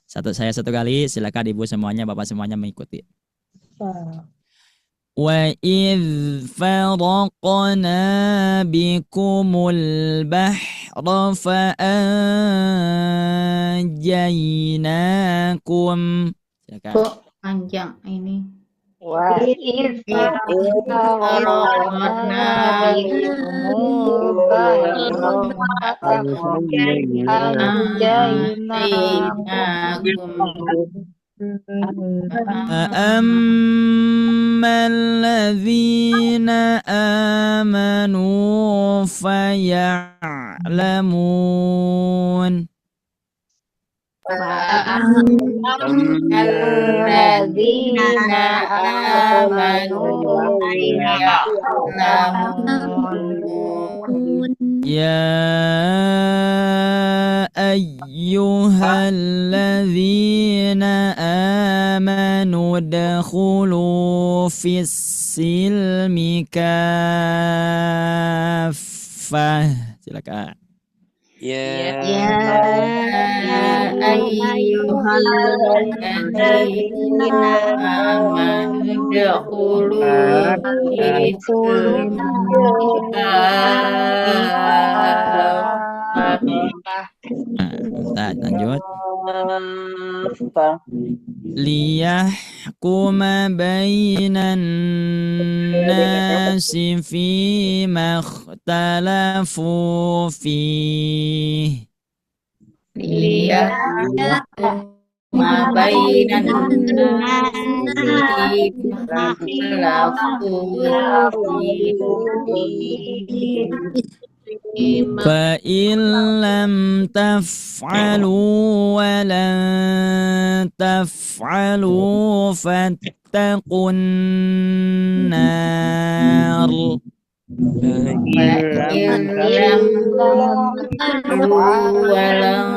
[SPEAKER 8] Saya satu kali, silakan Ibu semuanya, Bapak semuanya mengikuti. Wa idh faraqna bikumul bahra fa'anjaynakum. Silakan.
[SPEAKER 9] Kok panjang ini?
[SPEAKER 10] Wa idh faraqna bikumul bahra fa'anjaynakum.
[SPEAKER 8] فأما الذين آمنوا فيعلمون
[SPEAKER 10] الذين آمنوا يعلمون
[SPEAKER 8] يا أيها الذين آمنوا ادخلوا في السلم كافة. Silakan.
[SPEAKER 10] Ya ayyuhalladzina amanu dkhulu fi
[SPEAKER 8] lanjut. Liyahkuma bainan nasi fima ikhtalafu fihi.
[SPEAKER 10] Liyahkuma bainan nasi fima ikhtalafu fihi.
[SPEAKER 8] فإن لم تفعلوا ولن تفعلوا فاتقوا النار.
[SPEAKER 10] فإن لم تفعلوا ولن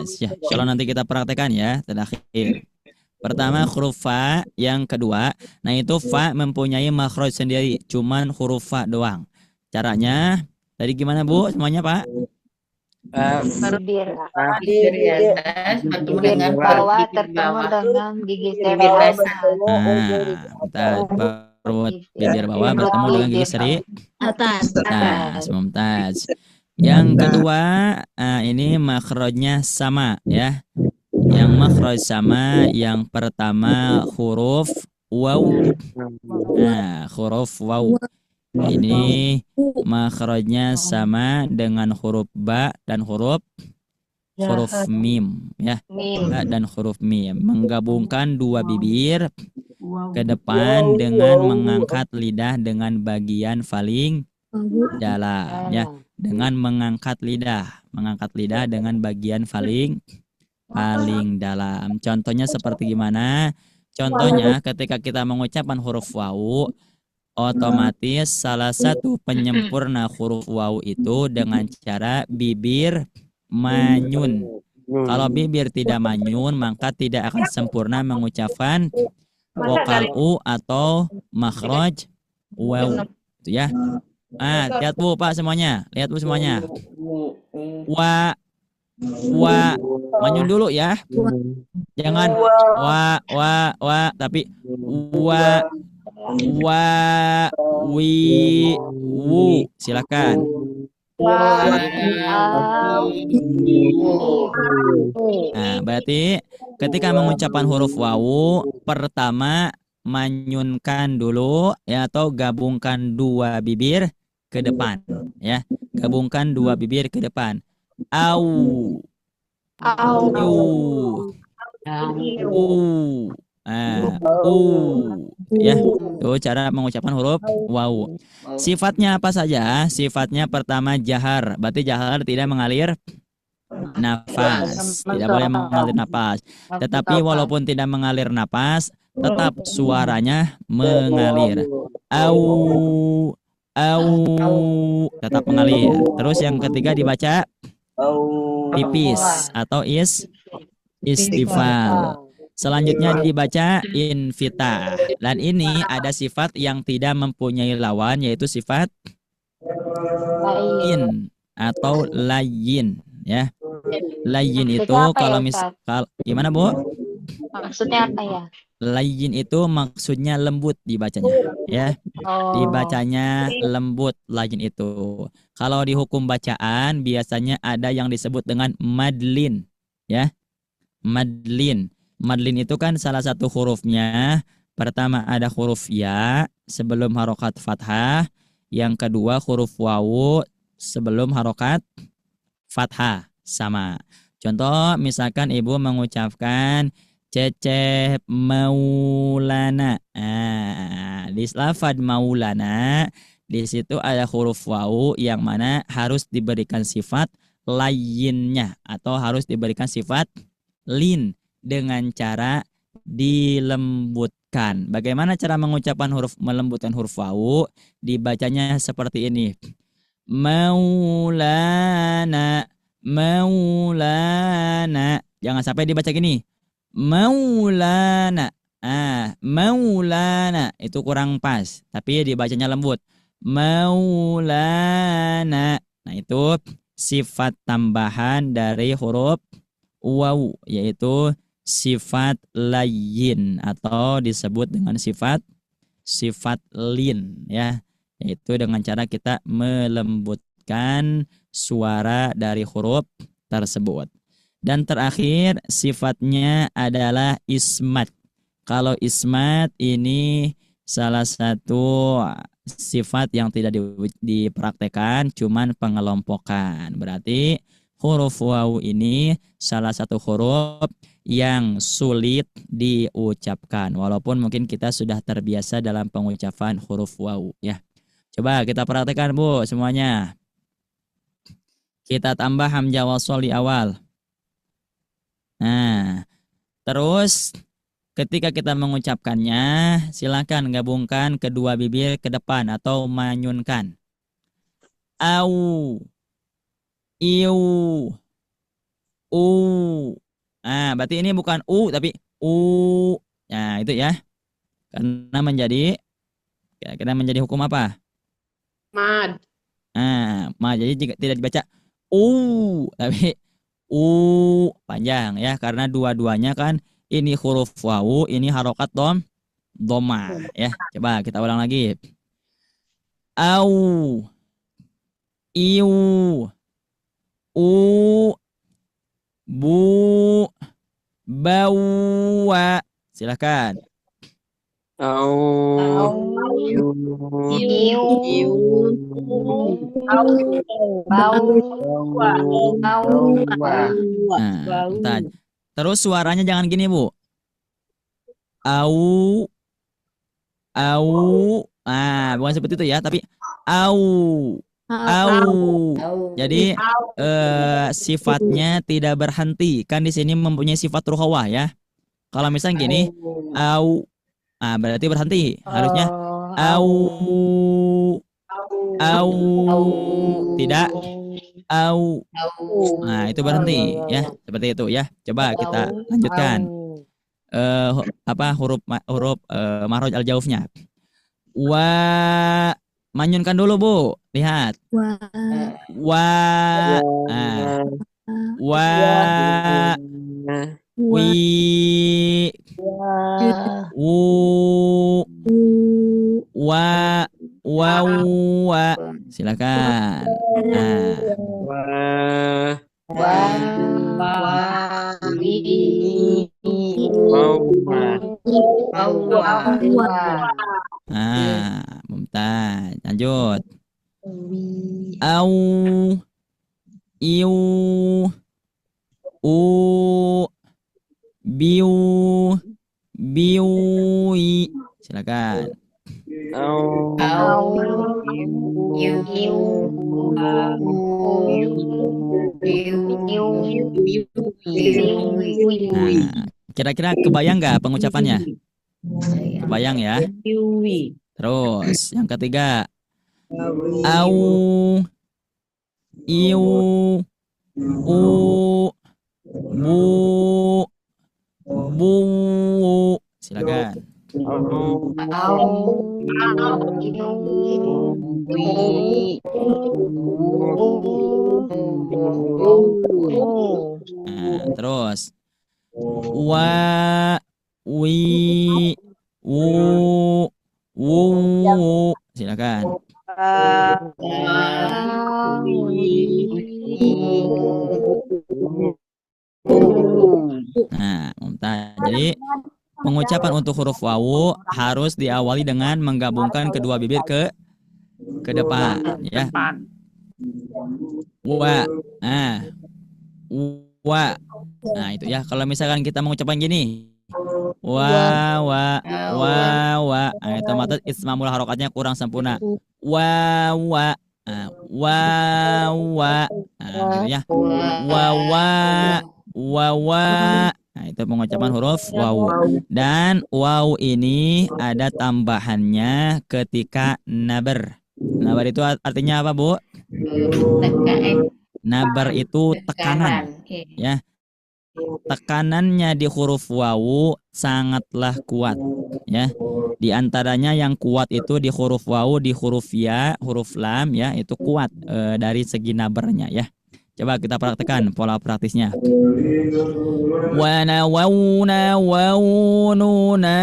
[SPEAKER 8] Insyaallah nanti kita praktekkan ya terakhir. Pertama huruf fa, yang kedua, nah itu fa mempunyai makhraj sendiri, cuman huruf fa doang. Caranya tadi gimana Bu? Semuanya Pak?
[SPEAKER 10] Bibir
[SPEAKER 12] Bibir
[SPEAKER 10] atas bertemu dengan
[SPEAKER 12] bawah
[SPEAKER 10] perut bibir
[SPEAKER 12] tertemu
[SPEAKER 10] bawah.
[SPEAKER 12] dengan gigi
[SPEAKER 10] Bibir
[SPEAKER 12] seri.
[SPEAKER 10] dasar.
[SPEAKER 8] Bibir bawah bertemu dengan gigi seri
[SPEAKER 10] Atas.
[SPEAKER 8] atas. Mumtaz. Yang kedua, ini makhrajnya sama ya. Yang makhraj sama, yang pertama huruf waw. Nah, huruf waw. Ini makhrajnya sama dengan huruf ba dan huruf mim ya. Ba dan huruf mim menggabungkan dua bibir ke depan dengan mengangkat lidah dengan bagian paling dalam ya. Dengan mengangkat lidah dengan bagian paling dalam. Contohnya seperti gimana? Contohnya ketika kita mengucapkan huruf waw, otomatis salah satu penyempurna huruf waw itu dengan cara bibir manyun. Kalau bibir tidak manyun, maka tidak akan sempurna mengucapkan vokal u atau makhraj waw. Itu ya. Lihat Bu Pak semuanya. Lihat Bu semuanya. Wa manyun dulu ya. Jangan wa tapi wa wi wu. Silakan. Nah, berarti ketika mengucapkan huruf wawu, pertama manyunkan dulu ya, atau gabungkan dua bibir ke depan ya. Gabungkan dua bibir ke depan. Au. Ya, itu cara mengucapkan huruf waw. Sifatnya apa saja? Sifatnya pertama jahar, berarti jahar tidak mengalir nafas, tidak boleh mengalir nafas. Tetapi walaupun tidak mengalir nafas, tetap suaranya mengalir. Au, tetap mengalir. Terus yang ketiga dibaca tipis atau istifal. Selanjutnya dibaca infitah. Dan ini ada sifat yang tidak mempunyai lawan, yaitu sifat in atau layin ya. Layin itu kalau gimana Bu?
[SPEAKER 10] Maksudnya apa ya?
[SPEAKER 8] Layin itu maksudnya lembut dibacanya ya. Dibacanya lembut layin itu. Kalau di hukum bacaan biasanya ada yang disebut dengan madlin ya. Madlin itu kan salah satu hurufnya. Pertama ada huruf ya sebelum harokat fathah. Yang kedua huruf wawu sebelum harokat fathah. Sama. Contoh misalkan ibu mengucapkan Cecep Maulana. Di lafaz Maulana di situ ada huruf wawu yang mana harus diberikan sifat lainnya atau harus diberikan sifat lin dengan cara dilembutkan. Bagaimana cara mengucapkan melembutkan huruf wawu? Dibacanya seperti ini. Maulana. Jangan sampai dibaca gini. Maulana. Maulana itu kurang pas, tapi dibacanya lembut. Maulana. Nah, itu sifat tambahan dari huruf waw, yaitu sifat layin atau disebut dengan sifat lin ya, yaitu dengan cara kita melembutkan suara dari huruf tersebut. Dan terakhir sifatnya adalah ismat. Kalau ismat ini salah satu sifat yang tidak dipraktekkan, cuman pengelompokan. Berarti huruf waw ini salah satu huruf yang sulit diucapkan. Walaupun mungkin kita sudah terbiasa dalam pengucapan huruf waw ya. Coba kita praktekkan Bu semuanya. Kita tambah hamzah wasol di awal. Nah, terus ketika kita mengucapkannya, silakan gabungkan kedua bibir ke depan atau manyunkan. Au. Iu. U. Berarti ini bukan u tapi u. Nah, itu ya. Karena menjadi kira-kira menjadi hukum apa?
[SPEAKER 10] Mad.
[SPEAKER 8] Jadi jika tidak dibaca tapi panjang ya, karena dua-duanya kan ini huruf wawu, ini harokat doma ya. Coba kita ulang lagi. Au, iu, bu, bawa. Silakan. Terus suaranya jangan gini, Bu. Au. Bukan seperti itu ya, tapi au. Jadi sifatnya tidak berhenti. Kan di sini mempunyai sifat rukhawah ya. Kalau misalnya gini, au. Berarti berhenti. Harusnya au. Tidak au. Itu berhenti ya, seperti itu ya. Coba kita lanjutkan. Huruf mahraj al-jaufnya. Wa, manyunkan dulu, Bu. Lihat. Wa. Wi. Wa. Silakan. Mumtaz. Lanjut. Au, iu, biui. Silakan. Kira-kira kebayang nggak pengucapannya? Kebayang ya? Terus yang ketiga, au, iu, bu. Silakan. Terus wa, wi, wu. Silakan. Mumtaz. Jadi pengucapan untuk huruf wawu harus diawali dengan menggabungkan kedua bibir ke depan ya. Wa. Itu ya. Kalau misalkan kita mengucapkan gini, wa. Itu otomatis ismamul harokatnya kurang sempurna. Wa. Gitu ya. Wa. Itu pengucapan huruf wawu. Dan wawu ini ada tambahannya ketika nabar. Nabar itu artinya apa, Bu? Nabar itu tekanan. Ya. Tekanannya di huruf wawu sangatlah kuat ya. Di antaranya yang kuat itu di huruf wawu, di huruf ya, huruf lam ya, itu kuat dari segi nabarnya ya. Coba kita praktekkan pola praktisnya. Wana wauna waununa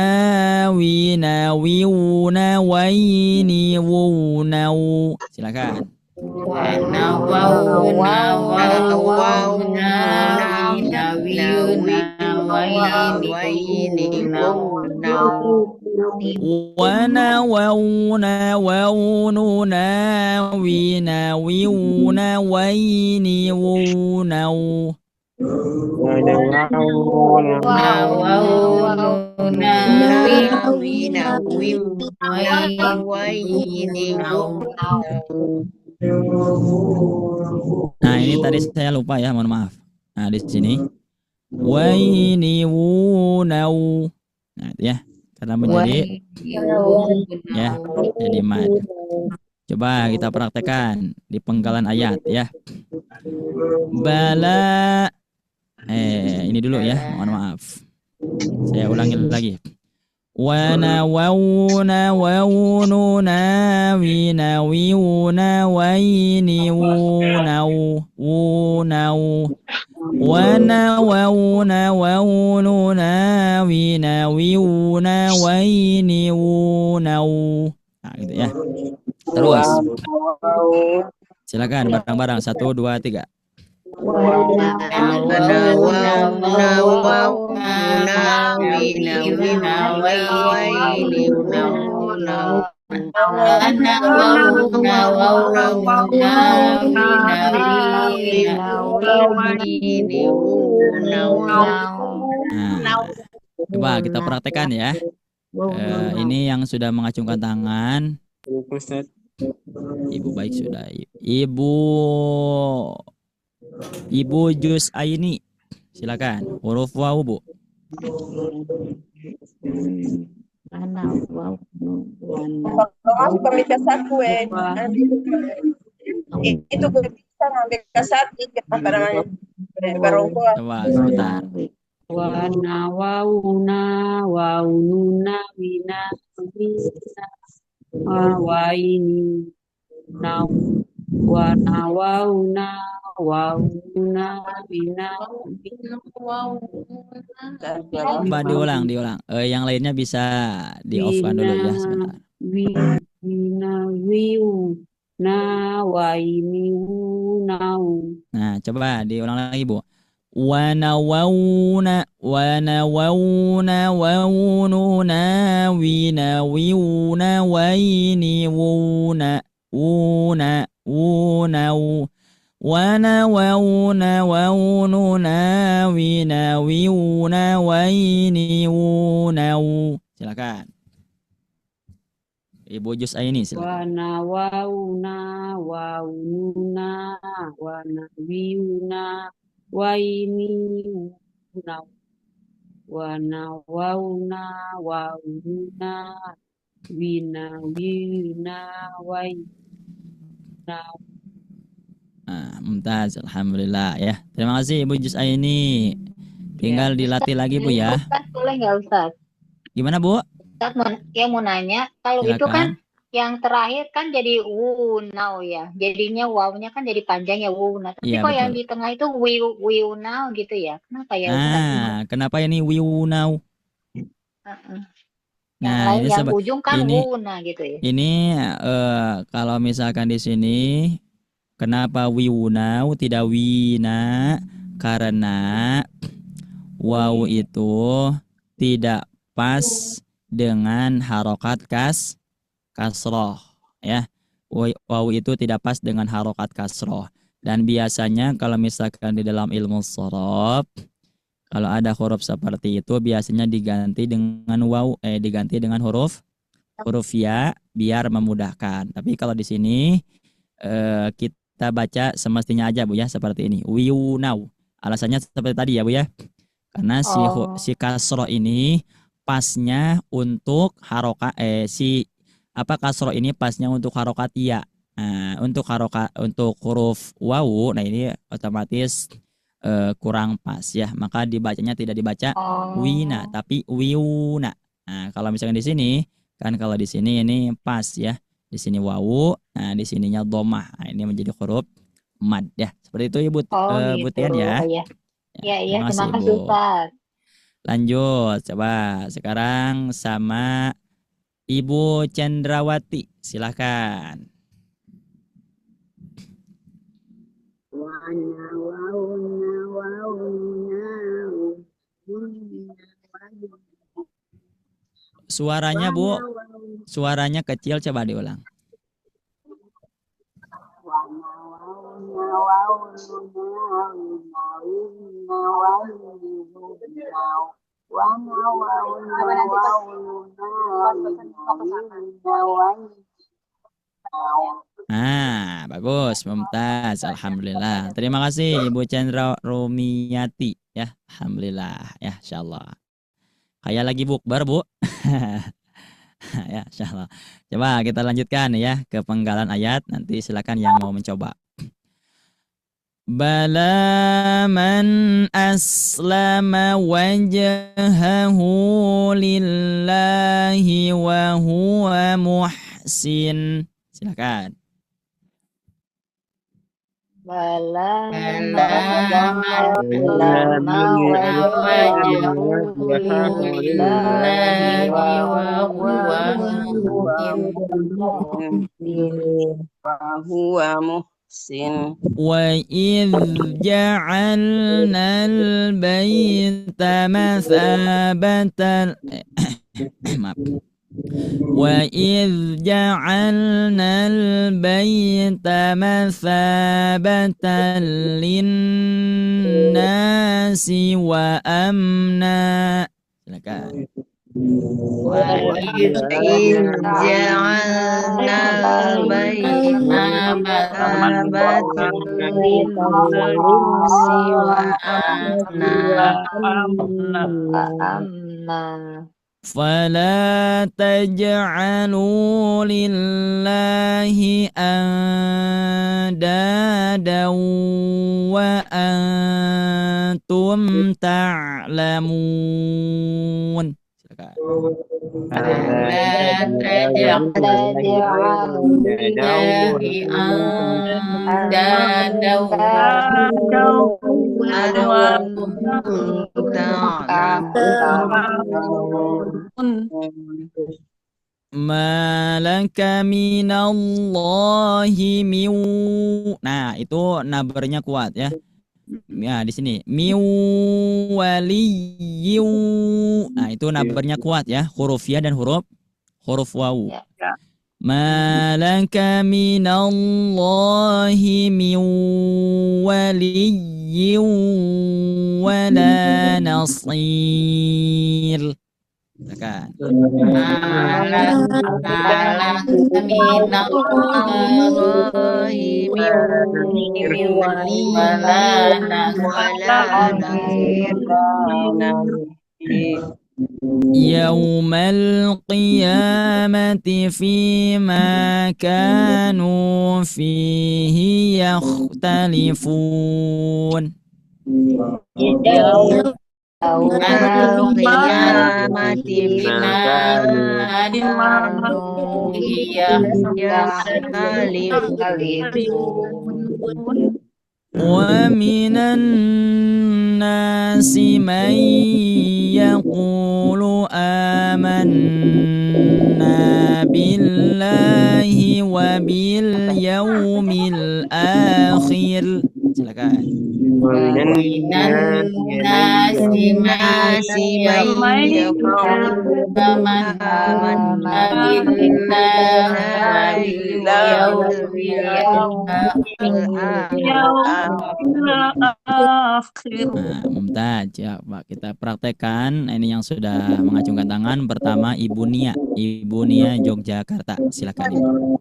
[SPEAKER 8] wina wiuna waini wunau. Silakan.
[SPEAKER 10] Wana wauna wauna wina wiuna waini wunau. Wana wauna waununa wina wiuna waini wunau. Wana wauna wina wiuna waini wunau.
[SPEAKER 8] Nah, ini tadi saya lupa ya, mohon maaf. Nah, di sini waini wunau. Nah, itu ya. Karena menjadi ya, jadi mad. Coba kita praktekkan di penggalan ayat ya. Bala. Ini dulu ya, mohon maaf. Saya ulangi lagi. Wanawawna wawununa winawiuna waini wunau wunau wanawawna wawununa winawiuna waini wunau. Nah gitu ya. Terus silakan bareng-bareng 1, 2, 3. Nah, coba kita praktekkan ya. Ini yang sudah mengacungkan tangan. Ibu baik sudah. Ibu Jus Aini, silakan. Huruf waw, Bu.
[SPEAKER 12] Itu bisa ngambil kasat apa namanya?
[SPEAKER 8] Coba sebentar.
[SPEAKER 10] Wana wauna waununa wina wina waini nau wana wauna wauna wina
[SPEAKER 8] Coba diulang. Yang lainnya bisa di off-kan dulu ya sebentar.
[SPEAKER 10] wina wiu na waini nau.
[SPEAKER 8] Nah, coba diulang lagi, Bu. Wanawawna wawununa winawiuna waini wuna wunau wanawawna wawununa winawiuna waini wunau. Silakan. Ibu Jus Aini silakan.
[SPEAKER 10] Wana wauna waununa wana wiuna waini wunau wana wauna waununa wina waina.
[SPEAKER 8] Mumtaz, alhamdulillah ya. Terima kasih Ibu Jus Aini. Tinggal dilatih lagi Bu ya.
[SPEAKER 9] Ustaz, boleh nggak Ustaz?
[SPEAKER 8] Gimana Bu?
[SPEAKER 9] Ustaz mau nanya, kalau itu kan yang terakhir kan jadi wunau ya, jadinya wawnya kan jadi panjang ya wuna. Tapi
[SPEAKER 8] Iya,
[SPEAKER 9] kok yang
[SPEAKER 8] betul.
[SPEAKER 9] di tengah itu wiunau gitu ya? Kenapa ya Ustaz?
[SPEAKER 8] Kenapa ini wiunau?
[SPEAKER 9] Heeh.
[SPEAKER 8] Nah, ini
[SPEAKER 9] Yang ujung kan
[SPEAKER 8] ini
[SPEAKER 9] wuna gitu ya.
[SPEAKER 8] ini kalau misalkan di sini kenapa wiunau tidak wina? Karena waw itu tidak pas dengan harokat kasroh ya. Waw itu tidak pas dengan harokat kasroh. Dan biasanya kalau misalkan di dalam ilmu shorof, kalau ada huruf seperti itu biasanya diganti dengan waw, diganti dengan huruf ya biar memudahkan. Tapi kalau di sini kita baca semestinya aja Bu ya seperti ini. Wiunau. Alasannya seperti tadi ya Bu ya. Karena si kasroh ini pasnya untuk harokat kasroh ini pasnya untuk harokat ya. Nah, untuk huruf wawu, nah ini otomatis kurang pas ya. Maka dibacanya tidak dibaca wina tapi wiuna. Nah, kalau misalkan di sini kan kalau di sini ini pas ya. Di sini wawu, nah di sininya domah. Nah, ini menjadi huruf mad ya. Seperti itu Ibu
[SPEAKER 9] Gitu.
[SPEAKER 8] Butian ya.
[SPEAKER 9] Iya,
[SPEAKER 8] Terima
[SPEAKER 9] terima
[SPEAKER 8] kasih,
[SPEAKER 9] kasih
[SPEAKER 8] Bu.
[SPEAKER 9] Ustaz.
[SPEAKER 8] Lanjut, coba sekarang sama Ibu Cendrawati, silahkan. Suaranya Bu, suaranya kecil, coba diulang. Nah, bagus, mumtaz, alhamdulillah. Terima kasih Ibu Chandra Rumiati ya, alhamdulillah ya, insyaallah. Kayak lagi bukber Bu. Ya, insyaallah. Coba kita lanjutkan ya ke penggalan ayat. Nanti silakan yang mau mencoba. Bala man aslama wajhahu lillahi wa huwa muhsin. Silakan.
[SPEAKER 9] Bala
[SPEAKER 8] وَإِذْ جَعَلْنَا الْبَيْتَ مَثَابَةً وَإِذْ جَعَلْنَا الْبَيْتَ مَثَابَةً لِلنَّاسِ وَأَمْنًا. Silakan.
[SPEAKER 10] وإذ جعلنا البيت مثابة للناس وأمنا
[SPEAKER 8] فلا تجعلوا لله أندادا وأنتم تعلمون.
[SPEAKER 10] فلا تجعلوا لله أندادا وأنتم تعلمون.
[SPEAKER 8] Ma laka minallahi min. Nah, itu nabernya kuat ya. Ya, di sini miwaliyu. Nah, itu nabernya kuat ya, huruf ya dan huruf wawu. Ma laka minallahi min waliyyin wala nasir. Silakan. Yaumal qiyamati fima kanu fihi yakhtalifun. Wa minan nasi man yaqulu amanna billahi wa bil yaumil akhir. Silakan.
[SPEAKER 10] Nasi masih yaqulu amanna billahi wal yawmil akhir.
[SPEAKER 8] Mumtaz ya, Pak. Kita praktekkan ini yang sudah mengacungkan tangan. Pertama Ibu Nia Yogyakarta. Silakan Ibu.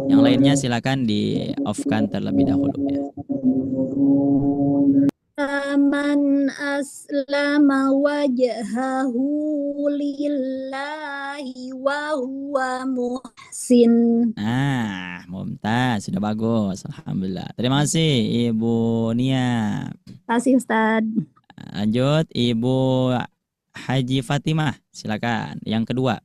[SPEAKER 8] Yang lainnya silakan di off-kan terlebih dahulu ya.
[SPEAKER 14] Man aslama wajhahu lillahi wa huwa muhsin.
[SPEAKER 8] Nah, mumtaz, sudah bagus. Alhamdulillah. Terima kasih Ibu Nia.
[SPEAKER 14] Terima kasih Ustaz.
[SPEAKER 8] Lanjut Ibu Haji Fatimah. Silakan. Yang kedua.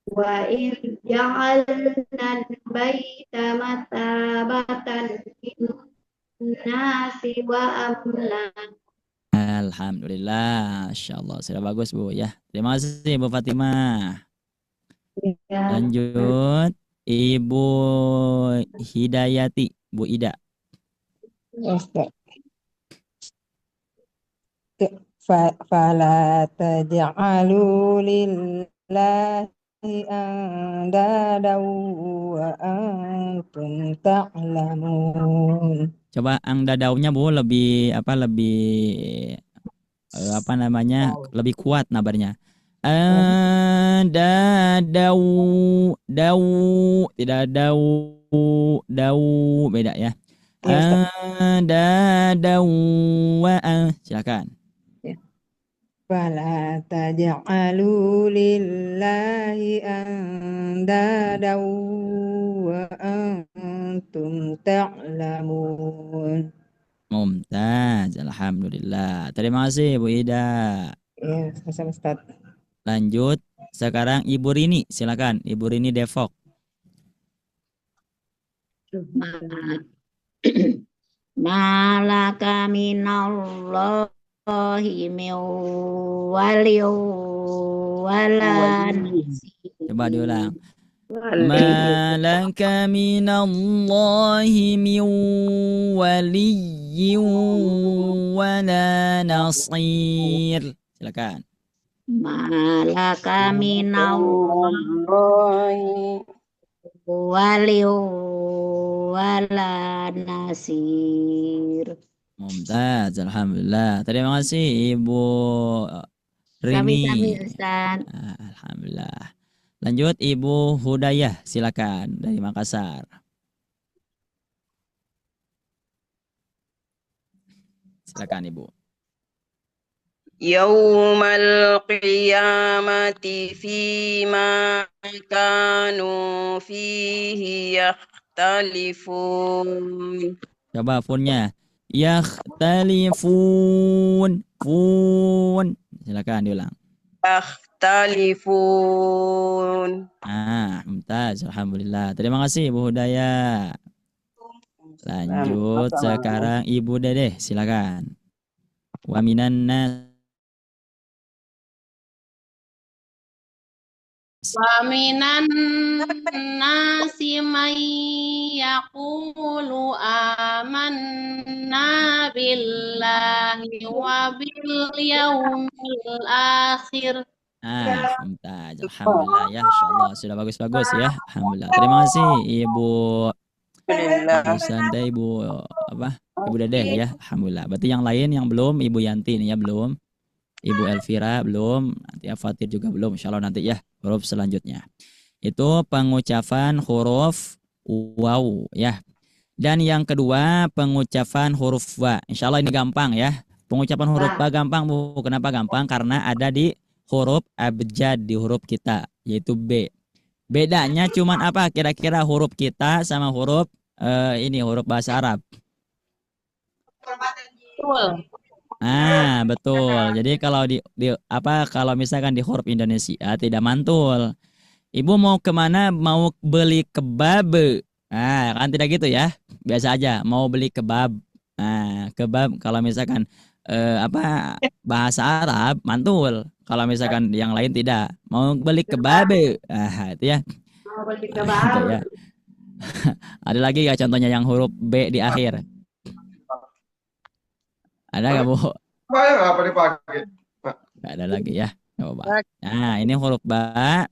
[SPEAKER 15] Wa idh ja'alna al-baita mathabatan lin-nasi wa amna.
[SPEAKER 8] Alhamdulillah, insyaallah sudah bagus Bu ya. Terima kasih Bu Fatimah. Lanjut Ibu Hidayati, Bu Ida.
[SPEAKER 16] Fala taj'alu lillahi andada wa antum ta'lamun.
[SPEAKER 8] Coba angdadaunya Bu lebih lebih kuat nabarnya. Dadau tidak dau beda ya. Dadau wa silakan.
[SPEAKER 16] Fala taj'alu lillahi andada wa antum ta'lamun.
[SPEAKER 8] Mumtaz, alhamdulillah. Terima kasih Bu Ida.
[SPEAKER 16] Ya, sama Ustaz.
[SPEAKER 8] Lanjut, sekarang Ibu Rini, silakan Ibu Rini Depok.
[SPEAKER 15] Malaka minallahi min waliy wala nasir.
[SPEAKER 8] Coba diulang. Malaka minallahi min waliyyin wala nasir. Silakan.
[SPEAKER 15] Malaka minallahi waliy wala nasir.
[SPEAKER 8] Mumtaz, alhamdulillah. Terima kasih Ibu Rini.
[SPEAKER 15] Sami-sami Ustaz.
[SPEAKER 8] Alhamdulillah. Lanjut Ibu Hudayah, silakan dari Makassar. Silakan Ibu.
[SPEAKER 12] Yaumal qiyamati fima kanu fihi yakhtalifun.
[SPEAKER 8] Coba funnya. Yakhtalifun. Fun. Silakan diulang.
[SPEAKER 12] Yakhtalifun.
[SPEAKER 8] Mumtaz, alhamdulillah. Terima kasih Ibu Hudayah. Lanjut sekarang Ibu Dedeh, silakan. Wa minan nas.
[SPEAKER 10] Wa minan nasi man yaqulu amanna billahi wa bil yaumil akhir.
[SPEAKER 8] Mumtaz, alhamdulillah ya, insyaallah sudah bagus-bagus ya. Alhamdulillah. Terima kasih Ibu Santai, Ibu Ibu Dedeh ya. Alhamdulillah. Berarti yang lain yang belum, Ibu Yanti ini ya belum. Ibu Elvira belum, nanti Fatir juga belum, insyaallah nanti ya huruf selanjutnya. Itu pengucapan huruf waw ya. Dan yang kedua pengucapan huruf wa. Insyaallah ini gampang ya. Pengucapan huruf wa gampang Bu. Kenapa gampang? Karena ada di huruf abjad, di huruf kita yaitu B. Bedanya cuman apa kira-kira huruf kita sama huruf ini huruf bahasa Arab? Betul. Jadi kalau kalau misalkan di huruf Indonesia tidak mantul. Ibu mau kemana? Mau beli kebab. Kan tidak gitu ya. Biasa aja mau beli kebab. Kebab kalau misalkan bahasa Arab mantul. Kalau misalkan yang lain tidak. Mau beli kebab. Itu ya.
[SPEAKER 15] Mau beli
[SPEAKER 8] Itu
[SPEAKER 15] kebab.
[SPEAKER 8] ya. Ada lagi ya contohnya yang huruf B di akhir? Ada nggak Bu?
[SPEAKER 17] Apa dipakai?
[SPEAKER 8] Nggak ada lagi ya. Coba. Nah ini huruf ba.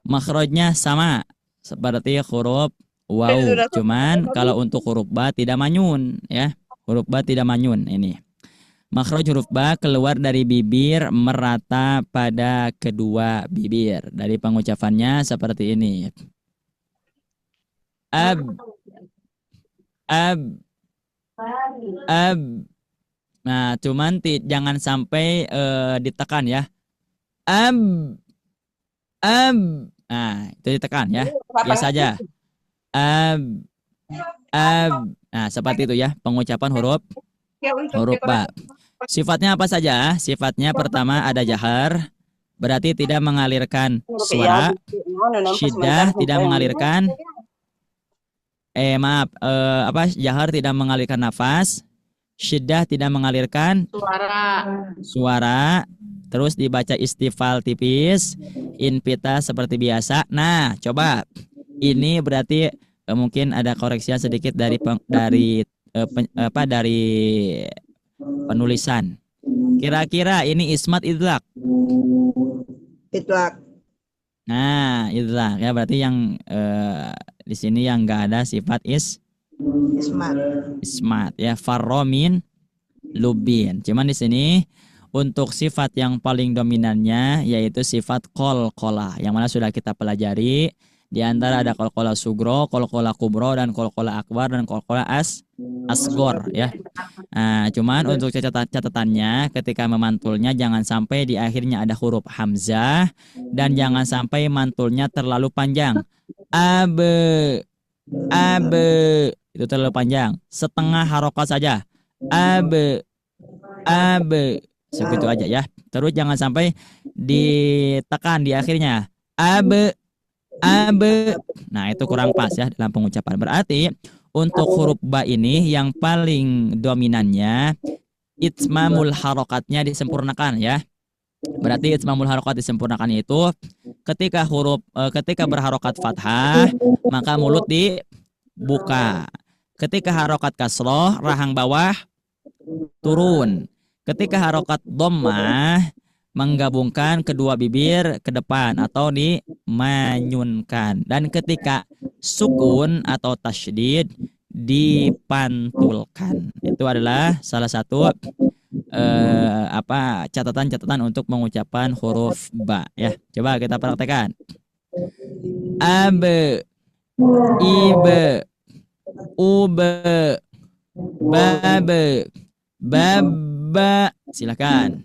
[SPEAKER 8] Makhrajnya sama seperti huruf waw. Cuman kalau untuk huruf ba tidak manyun ya. Huruf ba tidak manyun ini. Makhraj huruf ba keluar dari bibir merata pada kedua bibir. Dari pengucapannya seperti ini. Ab. Nah, cuman jangan sampai ditekan ya. Nah, itu ditekan ya. Biasa aja. Nah, seperti itu ya pengucapan huruf ba. Sifatnya apa saja? Sifatnya pertama ada jahar, berarti tidak mengalirkan suara. Syiddah tidak mengalirkan jahar tidak mengalirkan nafas. Syiddah tidak mengalirkan suara. Terus dibaca istifal tipis, infitah seperti biasa. Nah, coba ini berarti mungkin ada koreksinya sedikit dari penulisan. Kira-kira ini ismat idlak.
[SPEAKER 12] Idlak.
[SPEAKER 8] Nah, idlak ya berarti yang di sini yang enggak ada sifat ismat ya, farromin lubin. Cuman di sini untuk sifat yang paling dominannya yaitu sifat qalqalah yang mana sudah kita pelajari Di antara ada qalqalah sugro, qalqalah kubro, dan qalqalah akbar, dan qalqalah asgor ya. Nah, cuman untuk catatannya ketika memantulnya jangan sampai di akhirnya ada huruf hamzah dan jangan sampai mantulnya terlalu panjang. Abe, itu terlalu panjang. Setengah harokat saja. Abe, segitu aja ya. Terus jangan sampai ditekan di akhirnya. Abe. Nah, itu kurang pas ya dalam pengucapan. Berarti untuk huruf ba ini yang paling dominannya itmamul harokatnya disempurnakan ya. Berarti itmamul harokat disempurnakan itu ketika berharokat fathah maka mulut dibuka. Ketika harokat kasroh rahang bawah turun. Ketika harokat dhammah menggabungkan kedua bibir ke depan atau dimanyunkan. Dan ketika sukun atau tasydid dipantulkan. Itu adalah salah satu catatan-catatan untuk mengucapkan huruf ba ya. Coba kita praktekkan. Abe, ibe, ube, babe, baba. Silakan.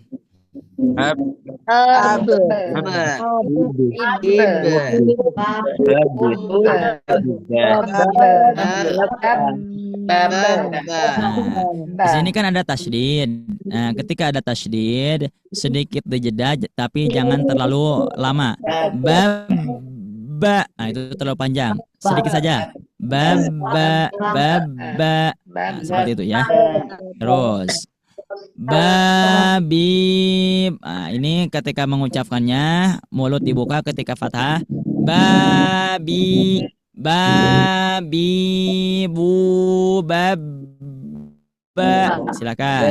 [SPEAKER 8] Di sini kan ada tasydid. Nah, ketika ada tasydid sedikit dijeda tapi jangan terlalu lama. Baba, nah itu terlalu panjang. Sedikit saja. Baba. Nah, seperti itu ya. Terus babi. Nah, ini ketika mengucapkannya mulut dibuka ketika fathah. Babi, bu, babba. Silakan.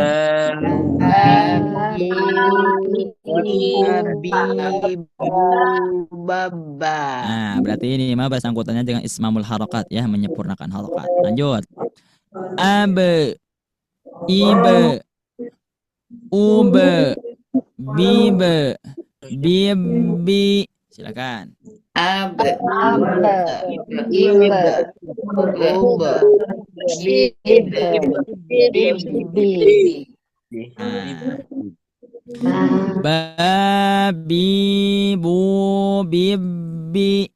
[SPEAKER 8] Nah, berarti ini mah bersangkutannya dengan ismamul harokat ya, menyempurnakan harokat. Lanjut. Abe, ibe, ube, bibe, bibi. Silakan.
[SPEAKER 10] Abe, ibe, ube, bibi.
[SPEAKER 8] Babi, bu, bibi.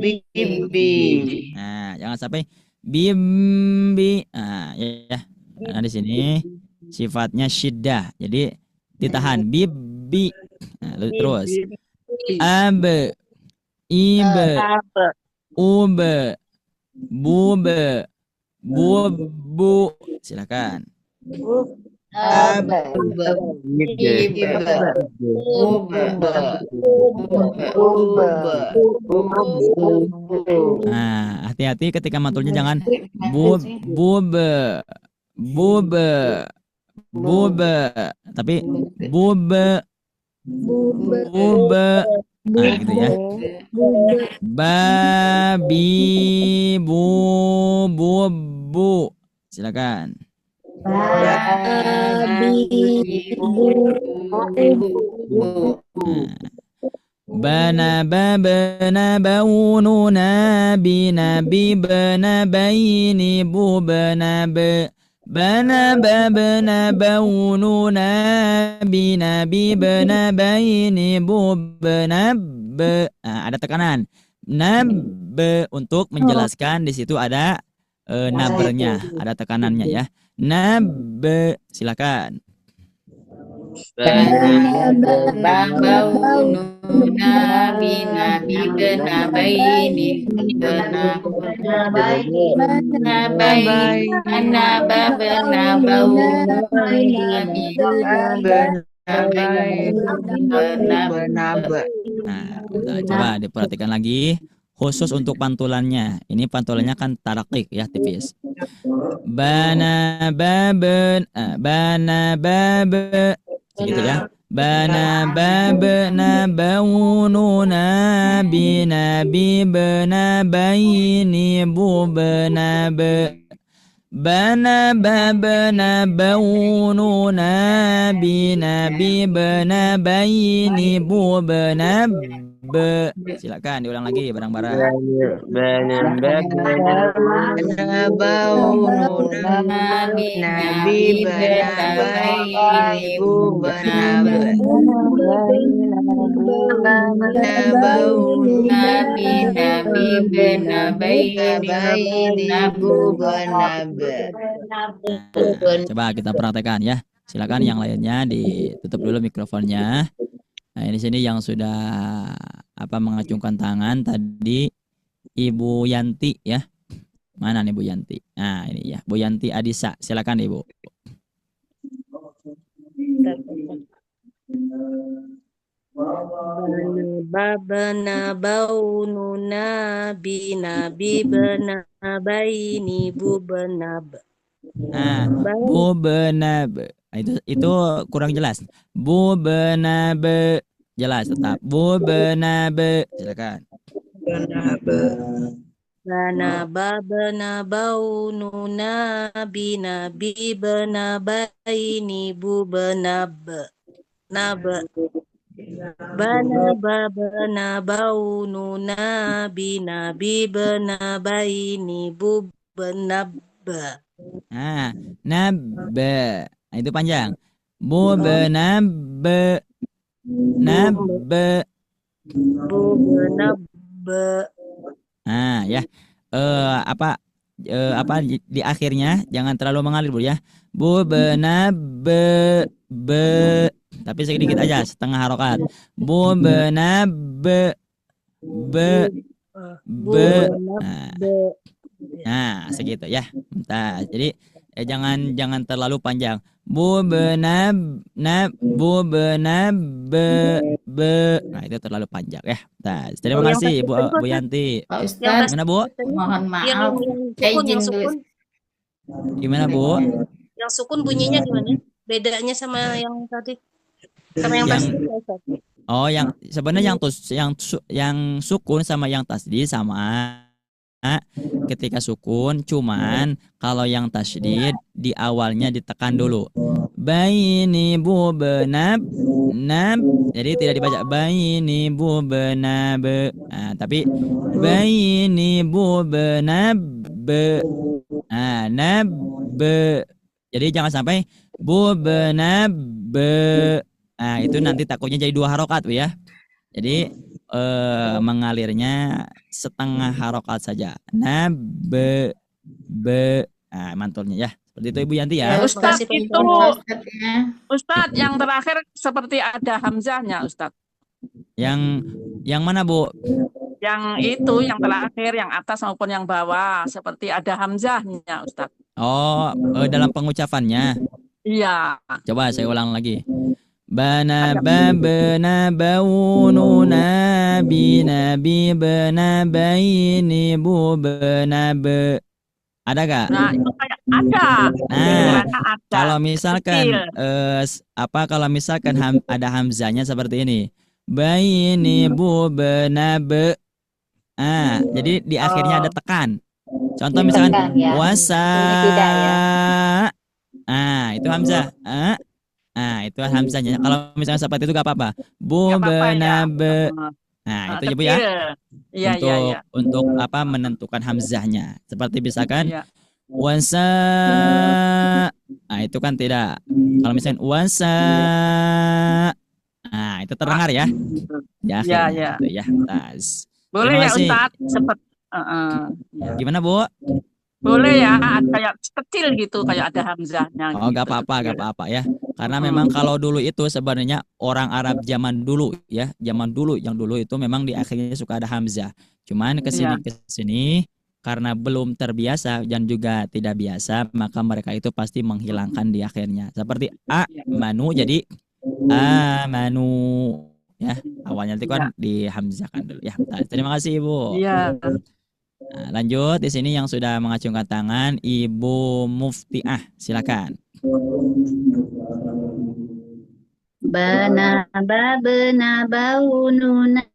[SPEAKER 10] Bibi.
[SPEAKER 8] Nah, jangan sampai bimbi. Nah, ya. Nah, di sini sifatnya syiddah. Jadi ditahan bibi. Nah, terus abe, ibe, ube, bube, bubu. Silakan. Nah, hati-hati ketika mantulnya jangan bube, tapi bube. Nah, gitu ya. Babi, bu. Silakan. Bana babana baununa binabi bana baini bubana be bana babana baununa binabi bana baini bubana be. Ada tekanan nabe untuk menjelaskan di situ ada nabernya, ada tekanannya ya. Nabe, silakan. Nah, coba diperhatikan lagi. Khusus untuk pantulannya. Ini pantulannya kan tarakik ya, tipis. Bana baben, segitu ya. Bana babena baununa binabi bena baini bubena be bana babana baununa bina bibna baini bubna be. Silakan diulang lagi bareng-bareng. Coba kita praktekkan ya. Silakan yang lainnya ditutup dulu mikrofonnya. Nah, ini sini yang sudah mengacungkan tangan tadi Ibu Yanti ya. Mana nih Bu Yanti? Nah, ini ya, Bu Yanti Adisa. Silakan Ibu.
[SPEAKER 18] Babana baununa bina bibna baini bubenab.
[SPEAKER 8] Nah, bubenab. Itu kurang jelas. Bubenab. Jelas tetap. Bubenab. Silakan.
[SPEAKER 18] Bana babana baununa bina bibna baini bubenab. Nab. Bana babana baununa bina bibna baini bubenab.
[SPEAKER 8] Nah, nabba. Nah, itu panjang. Bubenab. Nabba.
[SPEAKER 18] Bubenab.
[SPEAKER 8] Nah, ya. Di akhirnya jangan terlalu mengalir, Bu ya. Bubenab be. Tapi sedikit aja, setengah harokat. Bubenab be. Nah, segitu ya. Bentar. Jadi jangan terlalu panjang. Bubenab be. Nah, itu terlalu panjang ya. Nah, terima kasih Bu Yanti.
[SPEAKER 15] Pak Ustadz,
[SPEAKER 8] Gimana Bu?
[SPEAKER 15] mohon maaf, saya izin dulu.
[SPEAKER 8] Gimana Bu?
[SPEAKER 18] Yang sukun bunyinya gimana? Bedanya sama yang tadi? Sama yang tasdid ya, Ustaz?
[SPEAKER 8] Oh, yang sebenarnya yang sukun sama yang tasdid sama ketika sukun, cuman kalau yang tasydid di awalnya ditekan dulu. Baini bubenab nab. Jadi tidak dibaca baini bubenab. Nah, tapi baini bubenab be. Nah, nab be. Jadi jangan sampai bubenab be. Nah, itu nanti takutnya jadi dua harokat Bu ya. Jadi mengalirnya setengah harokat saja. Be. Nah, mantulnya ya. Seperti itu Ibu Yanti ya.
[SPEAKER 10] Ustadz itu, Ustadz yang terakhir seperti ada hamzahnya Ustadz.
[SPEAKER 8] Yang mana Bu?
[SPEAKER 10] Yang itu, yang terakhir, yang atas maupun yang bawah, seperti ada hamzahnya Ustadz.
[SPEAKER 8] Oh, dalam pengucapannya.
[SPEAKER 10] Iya.
[SPEAKER 8] Coba saya ulang lagi. Bana babna baununa bina bibna baini bubna be. Ada gak?
[SPEAKER 10] Nah, itu kayak ada.
[SPEAKER 8] Nah,
[SPEAKER 10] ada.
[SPEAKER 8] kalau misalkan kalau misalkan ada hamzahnya seperti ini. Baini bubna be. Ah, jadi di akhirnya ada tekan. Contoh misalkan wasa. Ah, itu hamzah. Nah, itu hamzahnya. Kalau misalnya seperti itu gak apa-apa. Bubenabe. Nah, itu ya Bu ya. Untuk menentukan hamzahnya. Seperti misalkan wasa. Nah, itu kan tidak. Kalau misalkan wasa. Nah, itu terdengar ya. Ya. Itu ya.
[SPEAKER 10] Boleh ya Ustadz.
[SPEAKER 8] Gimana Bu?
[SPEAKER 10] Boleh ya, kayak kecil gitu, kayak ada hamzahnya.
[SPEAKER 8] Oh, gak apa-apa ya. Karena memang kalau dulu itu sebenarnya orang Arab zaman dulu ya, yang dulu itu memang di akhirnya suka ada hamzah. Cuman kesini karena belum terbiasa dan juga tidak biasa, maka mereka itu pasti menghilangkan di akhirnya. Seperti manu jadi amanu ya. Awalnya itu kan dihamzahkan dulu ya. Terima kasih Ibu.
[SPEAKER 10] Iya.
[SPEAKER 8] Nah, lanjut di sini yang sudah mengacungkan tangan Ibu Muftiah, silakan.
[SPEAKER 15] Bana babna baununa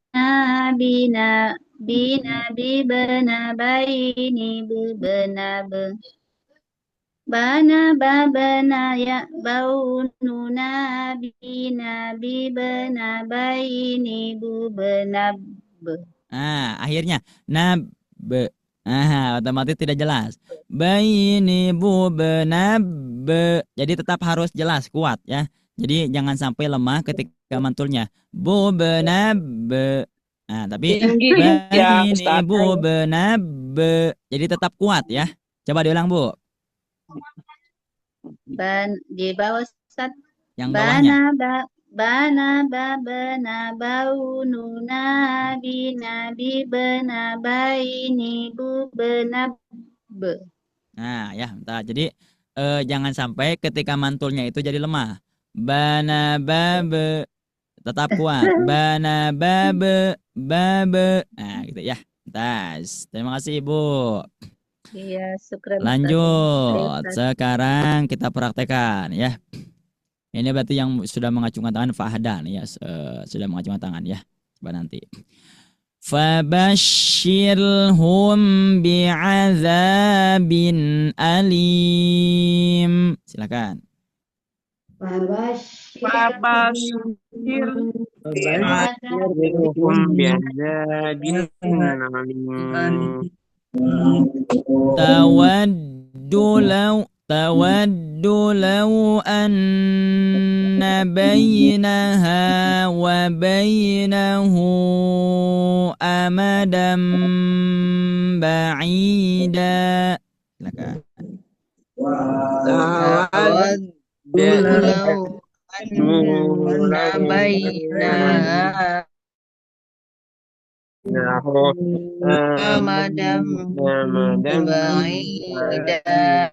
[SPEAKER 15] bina bibna baini bubna be. Bana babana ya baununa bina bibna baini bubna
[SPEAKER 8] Akhirnya otomatis tidak jelas. Baini bubna jadi tetap harus jelas, kuat ya. Jadi jangan sampai lemah ketika mantulnya. Bubna tapi baini bubna jadi tetap kuat ya. Coba diulang, Bu.
[SPEAKER 15] Di bawah Ustaz.
[SPEAKER 8] Yang bawahnya.
[SPEAKER 15] Bana babana baununa bina bibna baini bubna
[SPEAKER 8] Ya, bentar. Jadi jangan sampai ketika mantulnya itu jadi lemah. Bana babe tetap kuat. Bana babe. Gitu ya. Tas. Terima kasih, Ibu.
[SPEAKER 15] Iya, syukran.
[SPEAKER 8] Lanjut. Sekarang kita praktekkan ya. Ini berarti yang sudah mengacungkan tangan Fahdan ya, sudah mengacungkan tangan ya. Coba nanti. Fabashshirhum bi'adzabin alim. Silakan.
[SPEAKER 13] Fabashshirhum bi'adzabin alim. Tawaddu law anna bainaha wa bainahu amadan ba'ida. Silakan. Tawaddu law anna bainaha amadan ba'ida.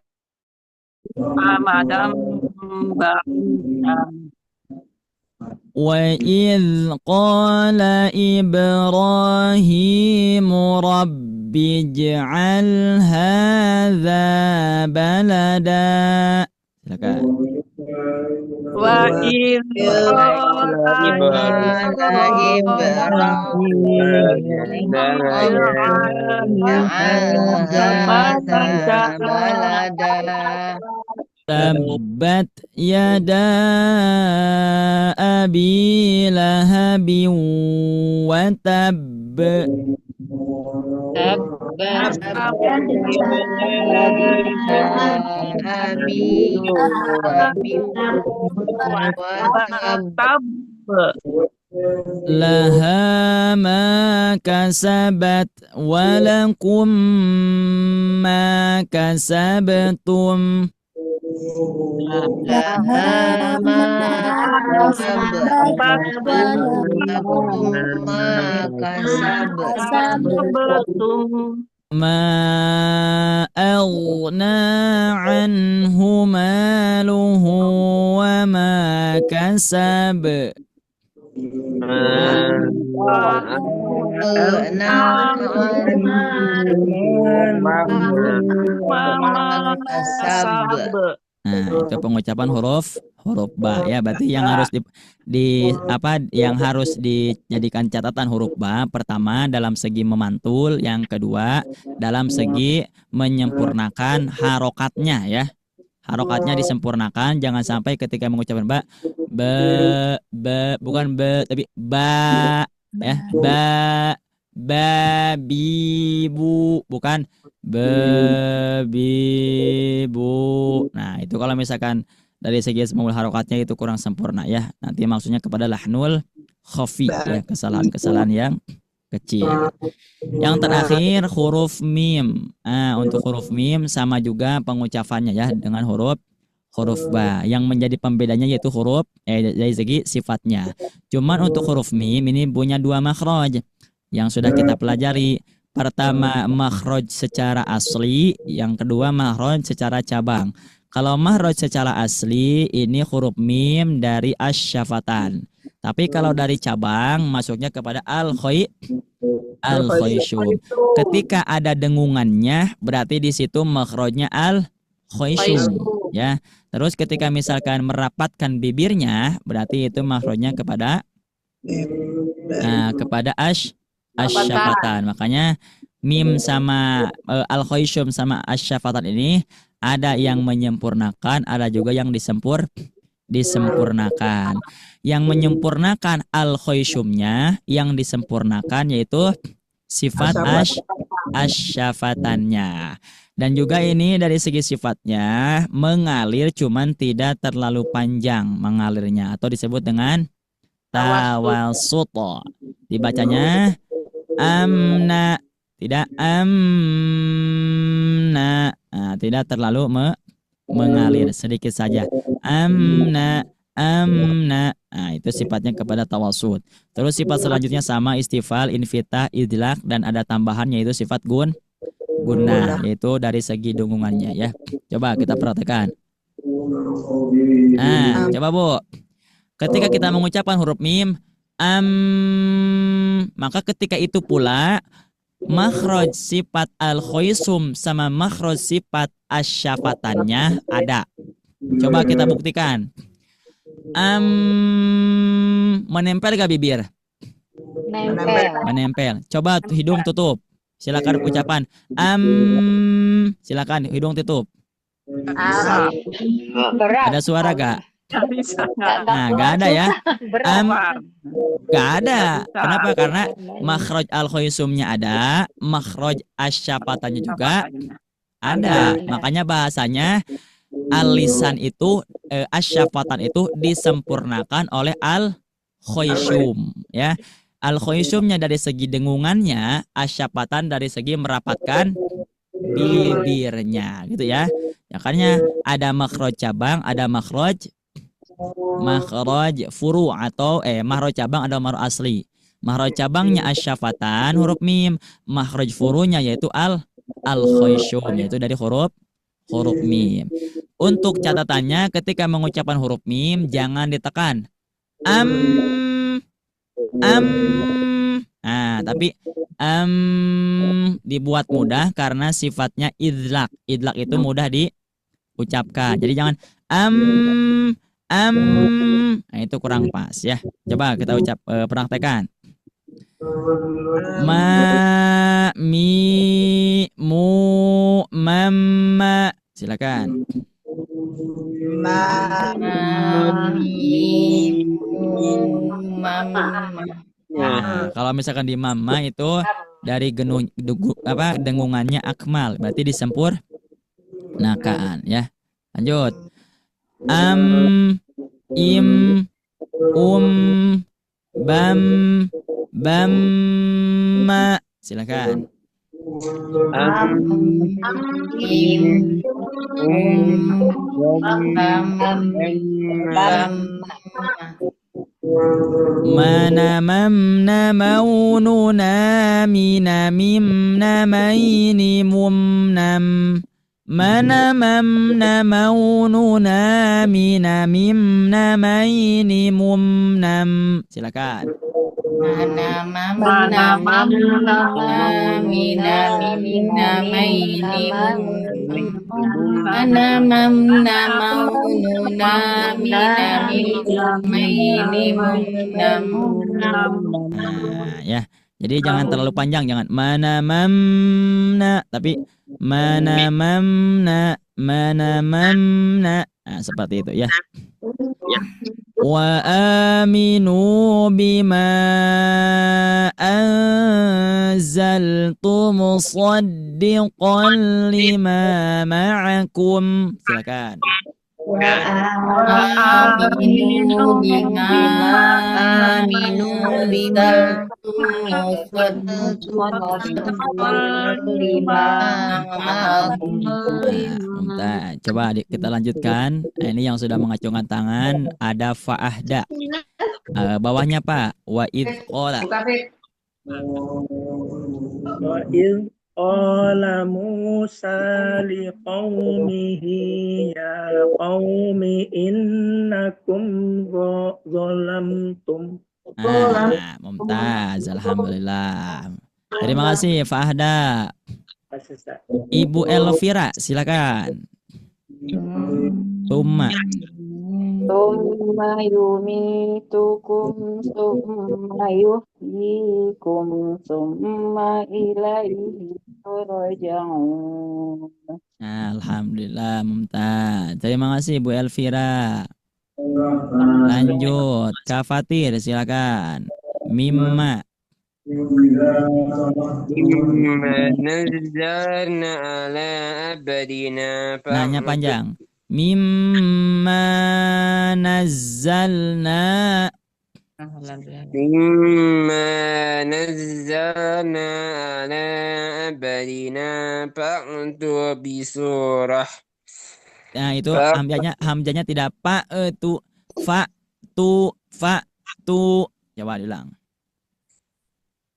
[SPEAKER 13] وإذ قال إبراهيم رب اجعل هذا بلدا. وإذ قال إبراهيم بلدا تبت يدا أبي لهب وتب. لها ما كسبت ولكم ما كسبتم. لها ما كسبتم ما أغنى عنه ماله وما كسب. Itu pengucapan huruf ba ya. Berarti yang harus yang harus dijadikan catatan huruf ba pertama dalam segi memantul, yang kedua dalam segi menyempurnakan harokatnya ya. Harokatnya disempurnakan, jangan sampai ketika mengucapkan ba bukan ba tapi ba ya. Babibu bukan babibu. Nah, itu kalau misalkan dari segi semua harokatnya itu kurang sempurna ya. Nanti maksudnya kepada lahnul khafi ya, kesalahan-kesalahan yang kecil. Yang terakhir huruf mim. Untuk huruf mim sama juga pengucapannya ya dengan huruf ba. Yang menjadi pembedanya yaitu huruf dari segi sifatnya. Cuman untuk huruf mim ini punya dua makhraj yang sudah kita pelajari. Pertama makhraj secara asli, yang kedua makhraj secara cabang. Kalau makhraj secara asli ini huruf mim dari asyafatan. Tapi kalau dari cabang masuknya kepada al-khayshum. Ketika ada dengungannya berarti di situ makhrajnya al-khayshum ya. Terus ketika misalkan merapatkan bibirnya berarti itu makhrajnya kepada asyafatan. Makanya mim sama al-khayshum sama asyafatan ini
[SPEAKER 8] Ada yang menyempurnakan, ada juga yang disempurnakan. Yang menyempurnakan al-khoisyumnya, yang disempurnakan yaitu sifat asyafatannya. Dan juga ini dari segi sifatnya mengalir cuman tidak terlalu panjang mengalirnya atau disebut dengan tawasut. Dibacanya amna, tidak amna. Nah, tidak terlalu mengalir, sedikit saja. Amna. Nah, itu sifatnya kepada tawasud. Terus sifat selanjutnya sama istifal, infitah, idlaq, dan ada tambahannya yaitu sifat gunnah, yaitu dari segi dengungannya ya. Coba kita perhatikan. Nah, coba Bu. Ketika kita mengucapkan huruf mim, maka ketika itu pula makhraj sifat al-khoisum sama makhraj sifat asyafatannya ada. Coba kita buktikan. Menempel gak bibir? Menempel. Coba hidung tutup. Silakan ucapan. Silakan hidung tutup. Ada suara gak? Nah, gak ada ya. Gak ada. Kenapa? Karena makhraj al-khoisumnya ada, makhraj asyafatannya juga ada. Makanya bahasanya al-lisan itu, asyafatan itu disempurnakan oleh al-khoisum ya. Al-khoisumnya dari segi dengungannya, asyafatan dari segi merapatkan bibirnya gitu ya. Makanya ada makhraj cabang, ada makhraj furu atau makhraj cabang ada makhraj asli. Makhraj cabangnya asyafatan huruf mim, makhraj furunya yaitu al-khoisum yaitu dari huruf mim. Untuk catatannya ketika mengucapkan huruf mim jangan ditekan. Nah, tapi dibuat mudah karena sifatnya idlaq. Idlaq itu mudah diucapkan. Jadi jangan nah, itu kurang pas ya. Coba kita praktekkan. Ma mi mu mamma. Silakan. Nah, kalau misalkan di mama itu dari dengungannya akmal, berarti disempurnakan ya. Lanjut. Im, bamma. Silakan. Manamamna maununa minamimna maini mumnam. Manamamna maununa minamimna maini mumnam. Silakan.
[SPEAKER 10] Manamamna minamimna maini manamamna maununa minamimna maini mumnam.
[SPEAKER 8] Nah, ya. Jadi jangan terlalu panjang, jangan manamamna, tapi manamamna. Nah, seperti itu ya. Wa aminu bima anzaltu musaddiqan lima ma'akum. Silakan.
[SPEAKER 10] Aminu bima
[SPEAKER 8] Coba kita lanjutkan. Nah, ini yang sudah mengacungkan tangan ada fa'ahda. Bawahnya Pak. Wa idh qala.
[SPEAKER 19] Qala Musa liqaumihi ya qaumi innakum zalamtum.
[SPEAKER 8] Mumtaz, alhamdulillah. Terima kasih Fahda. Ibu Elvira, silakan. Tumma
[SPEAKER 15] yumitukum summa yuhyikum summa ilaihi turja'un.
[SPEAKER 13] Alhamdulillah, mumtaz. Terima kasih Bu Elvira. Lanjut, Kak Fatir silakan. Mimma.
[SPEAKER 20] Mimma nazzalna ala abdina
[SPEAKER 13] Nanya panjang. Mimma nazzalna.
[SPEAKER 20] Mimma nazzalna ala abdina fa'tu bisurah.
[SPEAKER 13] Nah, itu hamzahnya tidak pa tu fa tu. Coba diulang.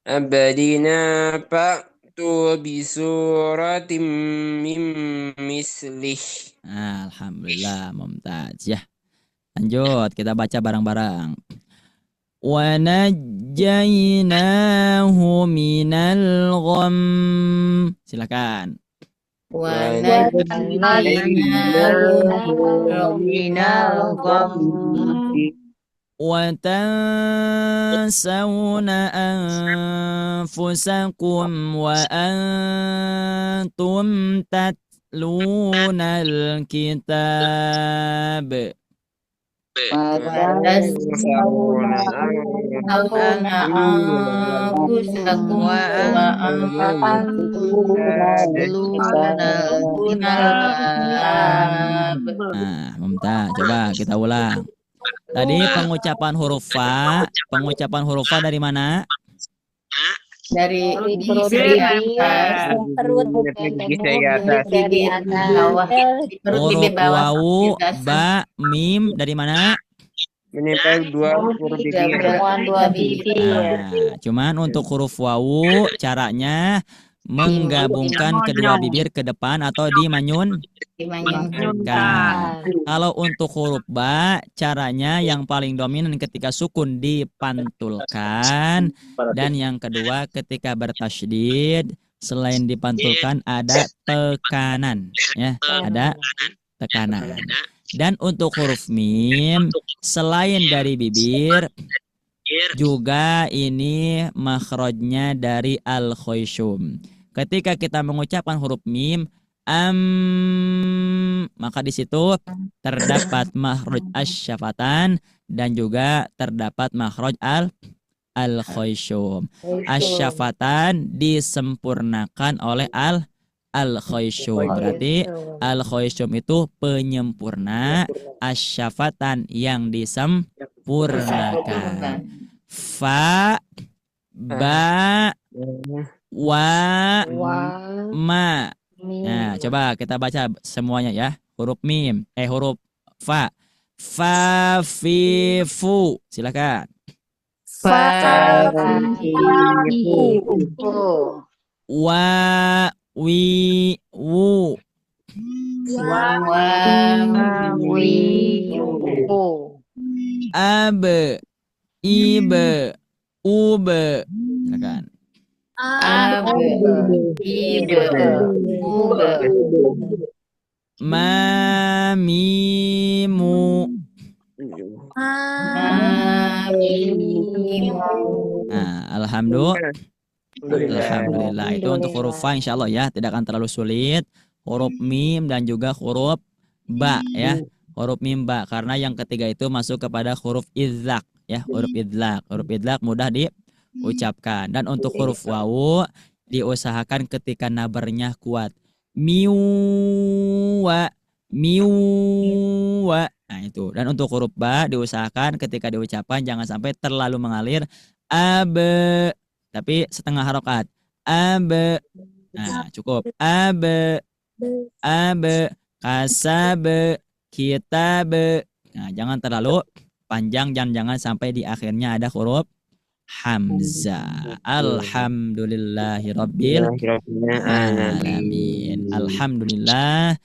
[SPEAKER 20] Abadina fa'tu bisuratim min mislih.
[SPEAKER 13] Alhamdulillah, mumtaz ya. Lanjut, kita baca bareng-bareng. Wa najjaynahu minal gham. Silakan.
[SPEAKER 15] Wa najjaynahu minal gham.
[SPEAKER 13] وتنسون أنفسكم وأنتم تتلون الكتاب
[SPEAKER 15] وتنسون أنفسكم وأنتم تتلون الكتاب.
[SPEAKER 13] Nah, mumtaz. Coba kita ulang. Tadi pengucapan huruf fa dari mana?
[SPEAKER 15] Dari atas. Perut di bawah.
[SPEAKER 13] Huruf wawu, ba, mim dari mana?
[SPEAKER 20] Menempel dua huruf bibir.
[SPEAKER 13] Nah, cuman untuk huruf wawu caranya menggabungkan kedua bibir ke depan atau dimanyunkan. Kalau untuk huruf ba, caranya yang paling dominan ketika sukun dipantulkan, dan yang kedua ketika bertasydid selain dipantulkan ada tekanan, ya, ada tekanan. Dan untuk huruf mim selain dari bibir juga ini makhrajnya dari al-khayshum. Ketika kita mengucapkan huruf mim maka di situ terdapat makhraj asy-syafatan dan juga terdapat makhraj al-khayshum. Asy-syafatan disempurnakan oleh al-khayshum. Berarti al-khayshum itu penyempurna, asy-syafatan yang disempurnakan. Fa, ba, wa, ma. Nah, coba kita baca semuanya ya. Huruf mim, huruf fa. Fa, fi, fu. Silakan.
[SPEAKER 15] Fa, fi, fu.
[SPEAKER 13] Wa, wi, wu.
[SPEAKER 15] Wa, wi, wu.
[SPEAKER 13] Ab, ibe, ube. Silakan. Mamimu. Nah, alhamdulillah. Itu untuk huruf fa insya Allah ya, tidak akan terlalu sulit. Huruf mim dan juga huruf ba ya. Huruf mim ba karena yang ketiga itu masuk kepada huruf idlaq ya, huruf idlaq. Huruf idlaq mudah diucapkan. Dan untuk huruf wawu diusahakan ketika nabarnya kuat. Miwa, miwa. Nah itu. Dan untuk huruf ba diusahakan ketika diucapkan jangan sampai terlalu mengalir. Abe, tapi setengah harokat. Abe. Nah cukup. Abe, abe, kasabe, kitabe. Nah jangan terlalu panjang dan jangan sampai di akhirnya ada huruf hamzah. Alhamdulillahirabbil alamin. Alhamdulillah.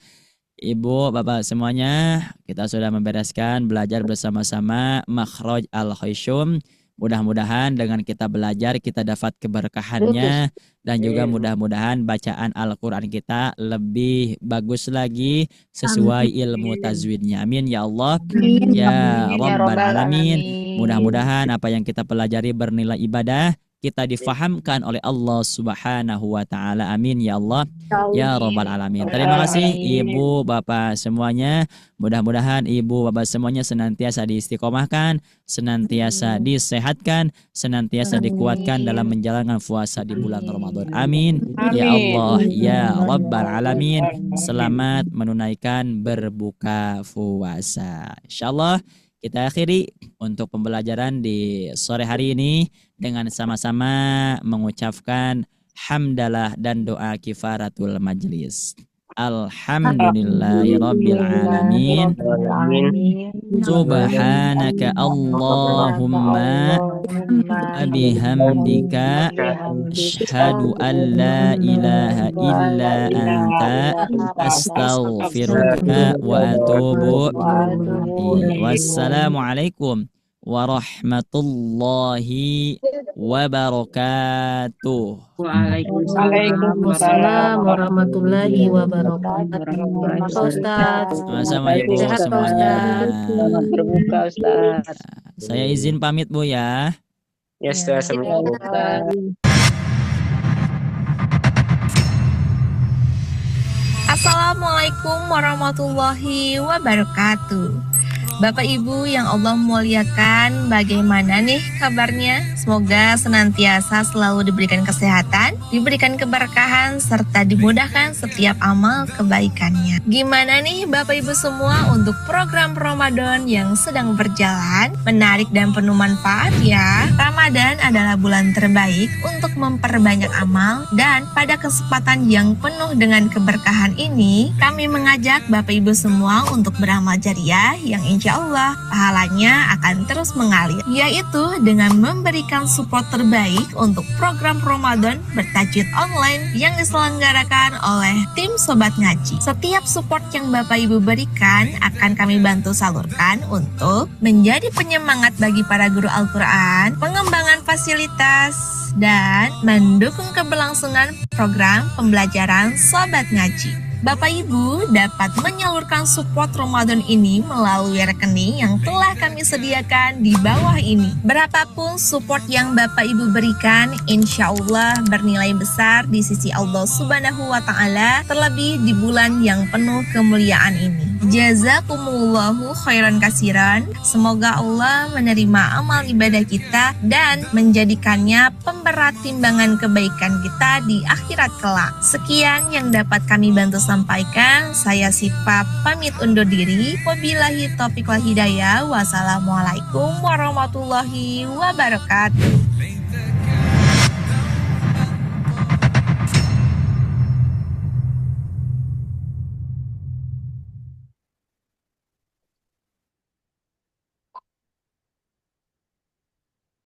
[SPEAKER 13] Ibu, Bapak semuanya, kita sudah membereskan belajar bersama-sama makhraj al-khayshum. Mudah-mudahan dengan kita belajar kita dapat keberkahannya dan juga mudah-mudahan bacaan Al-Qur'an kita lebih bagus lagi sesuai ilmu tajwidnya. Amin ya Allah. Ya Rabbal alamin. Mudah-mudahan apa yang kita pelajari bernilai ibadah kita difahamkan oleh Allah Subhanahu wa taala. Amin ya Allah ya rabbal alamin. Terima kasih Ibu Bapak semuanya. Mudah-mudahan Ibu Bapak semuanya senantiasa diistiqomahkan, senantiasa disehatkan, senantiasa dikuatkan dalam menjalankan puasa di bulan Ramadan. Amin ya Allah ya rabbal alamin. Selamat menunaikan berbuka puasa. Insyaallah kita akhiri untuk pembelajaran di sore hari ini dengan sama-sama mengucapkan hamdalah dan doa kifaratul majlis. Alhamdulillahirabbil alamin. Subhanaka Allahumma bihamdika asyhadu an la ilaha illa anta astaghfiruka wa atubu ilaik. Wassalamualaikum warahmatullahi wabarakatuh.
[SPEAKER 10] Waalaikumsalam warahmatullahi wabarakatuh. Pak Ustaz.
[SPEAKER 13] Sama-sama Ibu semuanya.
[SPEAKER 10] Selamat berbuka Ustaz.
[SPEAKER 13] Saya izin pamit Bu ya.
[SPEAKER 20] Ya, Ustaz.
[SPEAKER 5] Assalamualaikum warahmatullahi wabarakatuh. Bapak Ibu yang Allah muliakan, bagaimana nih kabarnya? Semoga senantiasa selalu diberikan kesehatan, diberikan keberkahan, serta dimudahkan setiap amal kebaikannya. Gimana nih Bapak Ibu semua untuk program Ramadan yang sedang berjalan? Menarik dan penuh manfaat ya. Ramadan adalah bulan terbaik untuk memperbanyak amal, dan pada kesempatan yang penuh dengan keberkahan ini, kami mengajak Bapak Ibu semua untuk beramal jariah yang insya Allah pahalanya akan terus mengalir, yaitu dengan memberikan support terbaik untuk program Ramadan bertajwid online yang diselenggarakan oleh tim Sobat Ngaji. Setiap support yang Bapak Ibu berikan akan kami bantu salurkan untuk menjadi penyemangat bagi para guru Al-Quran, pengembangan fasilitas, dan mendukung keberlangsungan program pembelajaran Sobat Ngaji. Bapak Ibu dapat menyalurkan support Ramadan ini melalui rekening yang telah kami sediakan di bawah ini. Berapapun support yang Bapak Ibu berikan, insya Allah bernilai besar di sisi Allah Subhanahu wa Ta'ala, terlebih di bulan yang penuh kemuliaan ini. Jazakumullahu khairan kasiran. Semoga Allah menerima amal ibadah kita dan menjadikannya pemberat timbangan kebaikan kita di akhirat kelak. Sekian yang dapat kami bantu sampaikan. Saya Sipa pamit undur diri. Wabillahi taufiq wal hidayah. Wassalamualaikum warahmatullahi wabarakatuh.